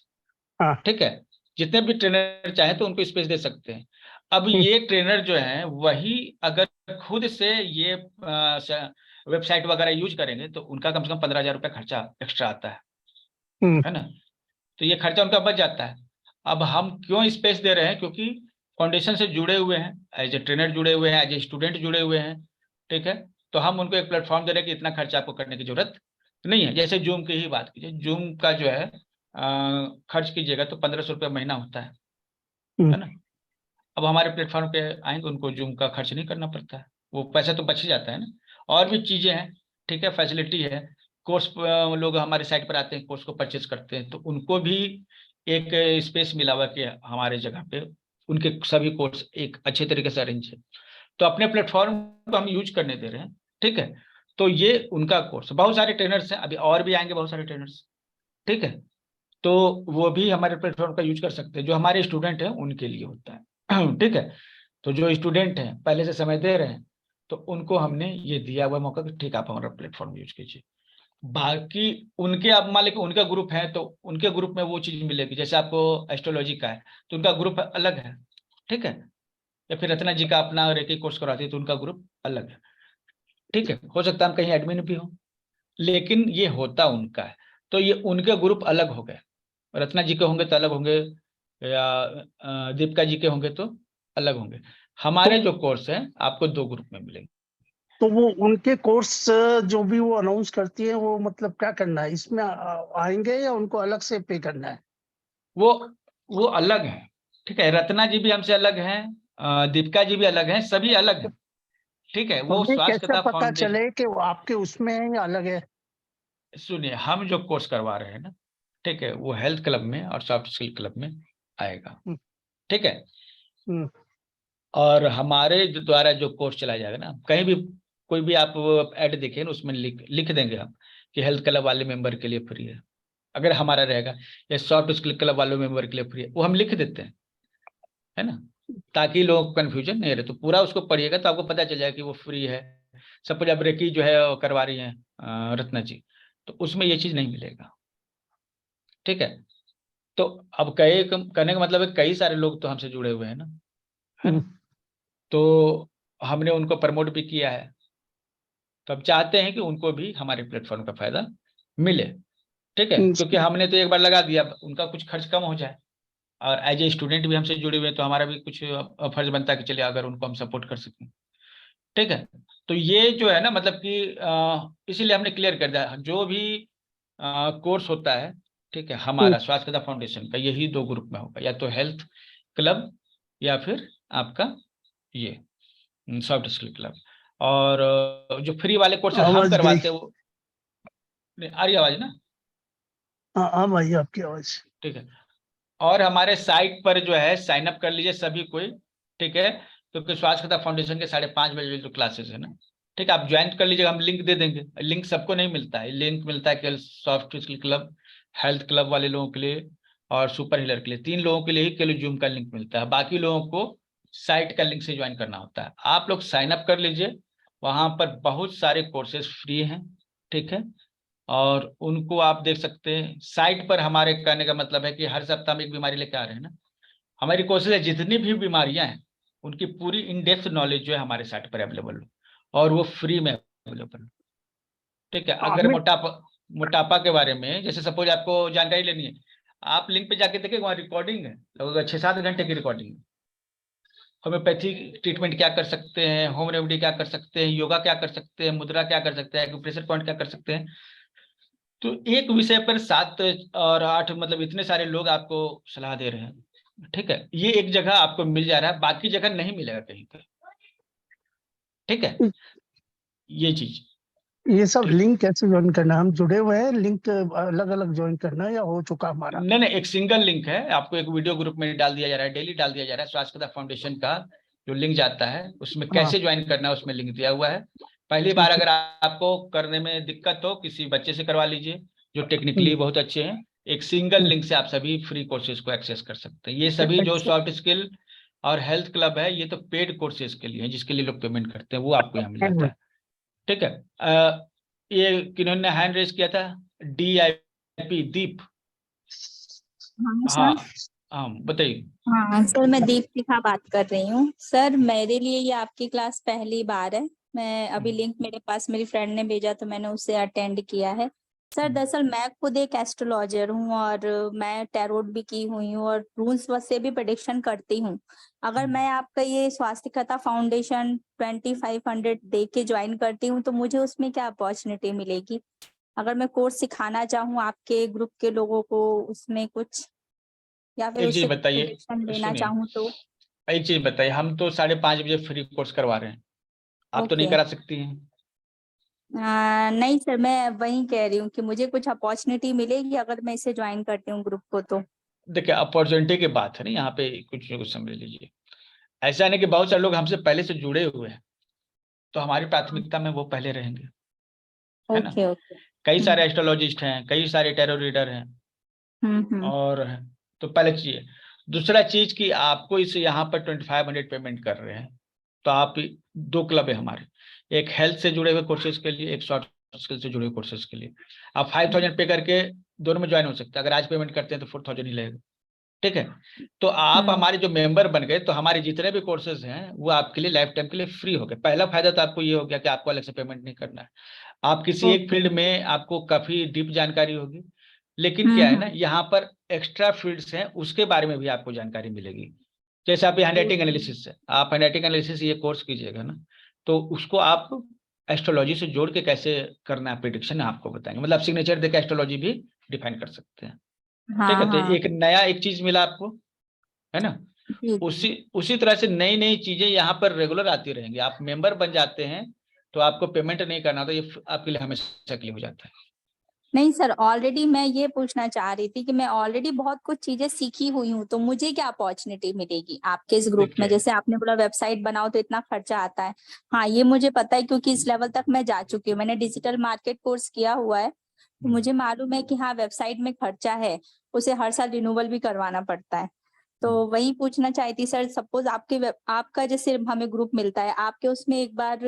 ठीक है। जितने भी ट्रेनर चाहे तो उनको स्पेस दे सकते हैं। अब ये ट्रेनर जो है वही अगर खुद से ये वेबसाइट वगैरह यूज करेंगे तो उनका कम से कम 15,000 रुपये खर्चा एक्स्ट्रा आता है ना, तो ये खर्चा उनका बच जाता है। अब हम क्यों स्पेस दे रहे हैं, क्योंकि फाउंडेशन से जुड़े हुए हैं, एज ए ट्रेनर जुड़े हुए हैं, एज ए स्टूडेंट जुड़े हुए हैं, ठीक है। तो हम उनको एक प्लेटफॉर्म दे रहे हैं कि इतना खर्चा आपको करने की जरूरत नहीं है। जैसे जूम की ही बात कीजिए, जूम का जो है खर्च कीजिएगा तो 1,500 रुपये महीना होता है ना। अब हमारे प्लेटफॉर्म पे आएंगे उनको जूम का खर्च नहीं करना पड़ता है, वो पैसा तो बच ही जाता है ना। और भी चीजें हैं, ठीक है, फैसिलिटी है। कोर्स लोग हमारे साइट पर आते हैं, कोर्स को परचेज करते हैं, तो उनको भी एक स्पेस मिला हुआ कि हमारे जगह पे उनके सभी कोर्स एक अच्छे तरीके से अरेंज है, तो अपने प्लेटफॉर्म को हम यूज करने दे रहे हैं, ठीक है। तो ये उनका कोर्स, बहुत सारे ट्रेनर्स हैं, अभी और भी आएंगे बहुत सारे ट्रेनर्स, ठीक है। तो वो भी हमारे प्लेटफॉर्म का यूज कर सकते हैं, जो हमारे स्टूडेंट हैं उनके लिए होता है ठीक है। तो जो स्टूडेंट हैं पहले से समय दे रहे हैं, तो उनको हमने ये दिया हुआ मौका कि ठीक आप हमारा प्लेटफॉर्म यूज कीजिए। बाकी उनके, अब मान लीजिए उनका ग्रुप है तो उनके ग्रुप में वो चीज मिलेगी, जैसे आपको एस्ट्रोलॉजी का है तो उनका ग्रुप अलग है, ठीक है। या फिर रत्ना जी का अपना रेकी कोर्स कराती है तो उनका ग्रुप अलग है, ठीक है। हो सकता है हम कहीं एडमिन भी हो, लेकिन ये होता उनका है, तो ये उनके ग्रुप अलग हो गए। रत्ना जी के होंगे तो अलग होंगे, या दीपिका जी के होंगे तो अलग होंगे। हमारे जो कोर्स हैं आपको 2 ग्रुप में मिलेंगे।
तो वो उनके कोर्स जो भी वो अनाउंस करती है वो मतलब क्या करना है, इसमें आएंगे या उनको अलग से पे करना है?
वो अलग है, ठीक है। रत्ना जी भी हमसे अलग हैं, दीपिका जी भी अलग हैं, सभी अलग हैं, ठीक है।
तो
वो
ये
स्वास्थ्य
कैसे
कथा
पता
फाउंडेशन,
चले कि वो आपके उसमें है या अलग है?
सुनिए, हम जो कोर्स करवा रहे हैं ना, ठीक है, वो हेल्थ क्लब में और सॉफ्ट स्किल क्लब में आएगा, ठीक है। और हमारे द्वारा जो कोर्स चलाया जाएगा ना, कहीं भी कोई भी आप ऐड देखें ना, उसमें लिख देंगे हम कि हेल्थ क्लब वाले मेंबर के लिए फ्री है, अगर हमारा रहेगा, या सॉफ्ट स्किल क्लब वाले मेंबर के लिए फ्री है, वो हम लिख देते हैं, है ना, ताकि लोगों को कन्फ्यूजन नहीं रहे। तो पूरा उसको पढ़िएगा तो आपको पता चल जाएगा कि वो फ्री है। सपोज अब रेकी जो है वो करवा रही है रत्ना जी, तो उसमें ये चीज नहीं मिलेगा, ठीक है। तो अब कहने का मतलब है कई सारे लोग तो हमसे जुड़े हुए हैं ना, है ना, तो हमने उनको प्रमोट भी किया है, तो अब चाहते हैं कि उनको भी हमारे प्लेटफॉर्म का फायदा मिले, ठीक है। क्योंकि हमने तो एक बार लगा दिया, उनका कुछ खर्च कम हो जाए, और एज ए स्टूडेंट भी हमसे जुड़े हुए हैं, तो हमारा भी कुछ फर्ज बनता है कि चलिए अगर उनको हम सपोर्ट कर सकें, ठीक है। तो ये जो है ना, मतलब कि इसीलिए हमने क्लियर कर दिया, जो भी कोर्स होता है, ठीक है, हमारा स्वास्थ्य कथा फाउंडेशन का यही 2 ग्रुप में होगा, या तो हेल्थ क्लब या फिर आपका ये सॉफ्ट स्किल क्लब। और जो फ्री वाले कोर्सेज हम
आवाज गई।
करवाते हैं वो, आ रही आवाज ना,
हाँ भाई आपकी आवाज।
ठीक है। और हमारे साइट पर जो है साइन अप कर लीजिए सभी कोई, ठीक है, क्योंकि स्वास्थ्य कथा फाउंडेशन के 5:30 बजे जो क्लासेस है ना, ठीक है, आप ज्वाइन कर लीजिएगा, हम लिंक दे देंगे। लिंक सबको नहीं मिलता है, लिंक मिलता है केवल soft skill club, health club वाले लोगों के लिए और सुपर हीलर के लिए, 3 लोगों के लिए ही केवल जूम का लिंक मिलता है। बाकी लोगों को साइट का लिंक से ज्वाइन करना होता है। आप लोग साइन अप कर लीजिए, वहां पर बहुत सारे कोर्सेज फ्री हैं, ठीक है। और उनको आप देख सकते हैं साइट पर। हमारे कहने का मतलब है कि हर सप्ताह में एक बीमारी लेके आ रहे हैं ना, हमारी कोशिश है जितनी भी बीमारियां हैं उनकी पूरी इन डेप्थ नॉलेज जो है हमारे साइट पर अवेलेबल हो, और वो फ्री में अवेलेबल हो, ठीक है। अगर मोटापा के बारे में जैसे सपोज आपको जानकारी लेनी है, आप लिंक पे जाके देखिए, वहाँ रिकॉर्डिंग है, लगभग 6-7 घंटे की रिकॉर्डिंग है। होम्योपैथी ट्रीटमेंट क्या कर सकते हैं, होम रेमेडी क्या कर सकते हैं, योगा क्या कर सकते हैं, मुद्रा क्या कर सकते हैं, एक्यूप्रेशर पॉइंट क्या कर सकते हैं। तो एक विषय पर 7 और 8 मतलब इतने सारे लोग आपको सलाह दे रहे हैं, ठीक है। ये एक जगह आपको मिल जा रहा है, बाकी जगह नहीं मिलेगा कहीं पर, ठीक है, ये चीज।
ये सब लिंक कैसे ज्वाइन करना है? हम जुड़े हुए हैं, लिंक अलग अलग ज्वाइन करना है या हो चुका हमारा?
नहीं नहीं, एक सिंगल लिंक है, आपको एक वीडियो ग्रुप में डाल दिया जा रहा है, डेली डाल दिया जा रहा है। स्वास्थ्य प्रदा फाउंडेशन का जो लिंक जाता है उसमें
हाँ।
कैसे ज्वाइन करना है उसमें लिंक दिया हुआ है। पहली बार अगर आपको करने में दिक्कत हो, किसी बच्चे से करवा लीजिए जो टेक्निकली बहुत अच्छे हैं। एक सिंगल लिंक से आप सभी फ्री कोर्सेज को एक्सेस कर सकते हैं। ये सभी जो सॉफ्ट स्किल और हेल्थ क्लब है, ये तो पेड कोर्सेज के लिए है, जिसके लिए लोग पेमेंट करते हैं, वो आपको यहाँ मिल जाता है। ठीक है। ये किन्होंने हैंड रेज किया था? DIP दीप। हाँ हाँ, बताइए।
हाँ सर, मैं दीपिका बात कर रही हूँ। सर मेरे लिए ये आपकी क्लास पहली बार है। मैं अभी लिंक मेरे पास मेरी फ्रेंड ने भेजा तो मैंने उससे अटेंड किया है। सर दरअसल मैं खुद एक एस्ट्रोलॉजर हूँ और मैं टैरोट भी की हुई हूँ और रून्स से भी प्रेडिक्शन करती हूँ। अगर मैं आपका ये स्वास्तिकता फाउंडेशन 2500 दे के ज्वाइन करती हूँ तो मुझे उसमें क्या अपॉर्चुनिटी मिलेगी? अगर मैं कोर्स सिखाना चाहूँ आपके ग्रुप के लोगों को, उसमें कुछ, या फिर
एक चीज
उससे
बताइए,
प्रेडिक्शन लेना
सुनिए,
चाहूँ तो?
एक चीज बताइए, हम तो 5:30 बजे फ्री कोर्स करवा रहे हैं, आप तो नहीं
ओके।
करा सकती हैं?
नहीं सर, मैं वही कह रही हूँ कि मुझे कुछ अपॉर्चुनिटी मिलेगी अगर मैं इसे ज्वाइन करती हूँ ग्रुप को तो?
देखिए, अपॉर्चुनिटी की बात है ना, यहाँ पे कुछ न कुछ समझ लीजिए। ऐसा नहीं कि बहुत सारे लोग हमसे पहले से जुड़े हुए हैं, तो हमारी प्राथमिकता में वो पहले रहेंगे, है ना।
Okay okay.
कई सारे एस्ट्रोलॉजिस्ट हैं, कई सारे टैरो रीडर हैं, और तो पहले चीज। दूसरा चीज कि आपको इस यहाँ पर 2500 पेमेंट कर रहे हैं, तो आप 2 क्लब है हमारे, एक हेल्थ से जुड़े हुए कोर्सेज के लिए, एक सॉफ्ट स्किल से जुड़े हुए कोर्सेज के लिए। आप 5000 पे करके दोनों में ज्वाइन हो सकते हैं। अगर आज पेमेंट करते हैं तो 4000 ही लगेगा। ठीक है। तो आप हमारे जो मेंबर बन गए तो हमारे जितने भी कोर्सेज हैं वो आपके लिए लाइफ टाइम के लिए फ्री हो गए। पहला फायदा तो आपको ये हो गया कि आपको अलग से पेमेंट नहीं करना है। आप किसी एक फील्ड में आपको काफी डीप जानकारी होगी, लेकिन क्या है ना, यहाँ पर एक्स्ट्रा फील्ड्स हैं, उसके बारे में भी आपको जानकारी मिलेगी। जैसे आप हैंडराइटिंग एनालिसिस है, आप हैंडराइटिंग एनालिसिस ये कोर्स कीजिएगा ना, तो उसको आप एस्ट्रोलॉजी से जोड़ के कैसे करना है प्रिडिक्शन आपको बताएंगे। मतलब सिग्नेचर देकर एस्ट्रोलॉजी भी डिफाइन कर सकते हैं। ठीक है। तो एक नया एक चीज मिला आपको, है ना। उसी तरह से नई नई चीजें यहाँ पर रेगुलर आती रहेंगी। आप मेंबर बन जाते हैं तो आपको पेमेंट नहीं करना, तो ये आपके लिए हमेशा के लिए हो जाता है।
नहीं सर, ऑलरेडी मैं ये पूछना चाह रही थी कि मैं ऑलरेडी बहुत कुछ चीजें सीखी हुई हूँ, तो मुझे क्या अपॉर्चुनिटी मिलेगी आपके इस ग्रुप में? जैसे आपने बोला वेबसाइट बनाओ तो इतना खर्चा आता है, हाँ ये मुझे पता है क्योंकि इस लेवल तक मैं जा चुकी हूँ। मैंने डिजिटल मार्केट कोर्स किया हुआ है तो मुझे मालूम है कि हाँ वेबसाइट में खर्चा है, उसे हर साल रिन्यूअल भी करवाना पड़ता है। तो वही पूछना चाहती थी सर, सपोज आपका जैसे हमें ग्रुप मिलता है, आपके उसमें एक बार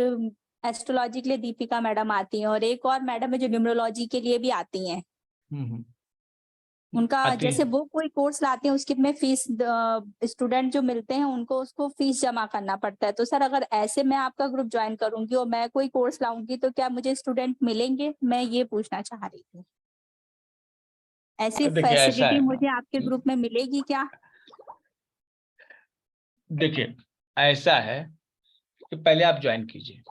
एस्ट्रोलॉजी के लिए दीपिका मैडम आती हैं और एक और मैडम है जो न्यूमरोलॉजी के लिए भी आती हैं। उनका जैसे वो कोई कोर्स लाते हैं उसकी में फीस, स्टूडेंट जो मिलते हैं उनको उसको फीस जमा करना पड़ता है। तो सर अगर ऐसे मैं आपका ग्रुप ज्वाइन करूंगी और मैं कोई कोर्स लाऊंगी तो क्या मुझे स्टूडेंट मिलेंगे? मैं ये पूछना चाह रही थी, ऐसी फैसिलिटी मुझे आपके ग्रुप में मिलेगी क्या?
देखिए, ऐसा है कि पहले आप ज्वाइन कीजिए।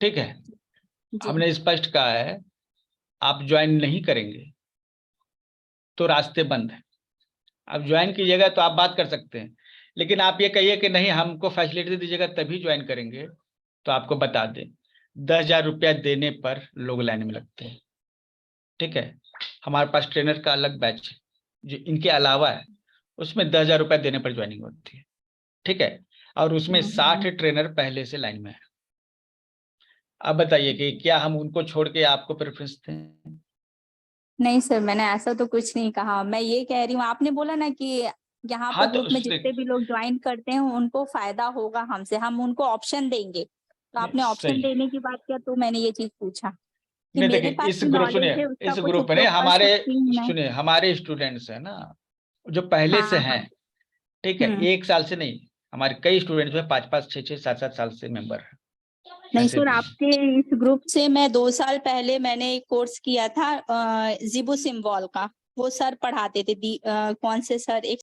ठीक है। हमने स्पष्ट कहा है, आप ज्वाइन नहीं करेंगे तो रास्ते बंद है। आप ज्वाइन कीजिएगा तो आप बात कर सकते हैं, लेकिन आप ये कहिए कि नहीं हमको फैसिलिटी दीजिएगा तभी ज्वाइन करेंगे, तो आपको बता दें 10,000 रुपया देने पर लोग लाइन में लगते हैं। ठीक है। हमारे पास ट्रेनर का अलग बैच है जो इनके अलावा है, उसमें 10,000 रुपया देने पर ज्वाइनिंग होती है। ठीक है। और उसमें 60 ट्रेनर पहले से लाइन में है। अब बताइए कि क्या हम उनको छोड़ के आपको प्रेफरेंस दें?
नहीं सर, मैंने ऐसा तो कुछ नहीं कहा। मैं ये कह रही हूँ, आपने बोला ना कि यहाँ पर ग्रुप में जितने भी लोग ज्वाइन करते हैं उनको फायदा होगा हमसे, हम उनको ऑप्शन देंगे। तो आपने ऑप्शन देने की बात किया तो मैंने ये चीज पूछा कि
नहीं,
मेरे
देखिए
पास
इस ग्रुप,
नॉलेज है, उसका
इस
कुछ
ग्रुप में
उपयोग कर सकती हूँ मैं।
सुनिए हमारे स्टूडेंट्स है ना जो पहले से हैं। ठीक है। 1 साल से नहीं, हमारे कई स्टूडेंट्स जो है 5-5, 6-6, 7-7 साल से मेंबर है।
नहीं सर, आपके इस ग्रुप से मैं 2 साल पहले मैंने एक कोर्स किया था जिबू सिम्बॉल का, वो सर पढ़ाते थे। कौन से सर, एक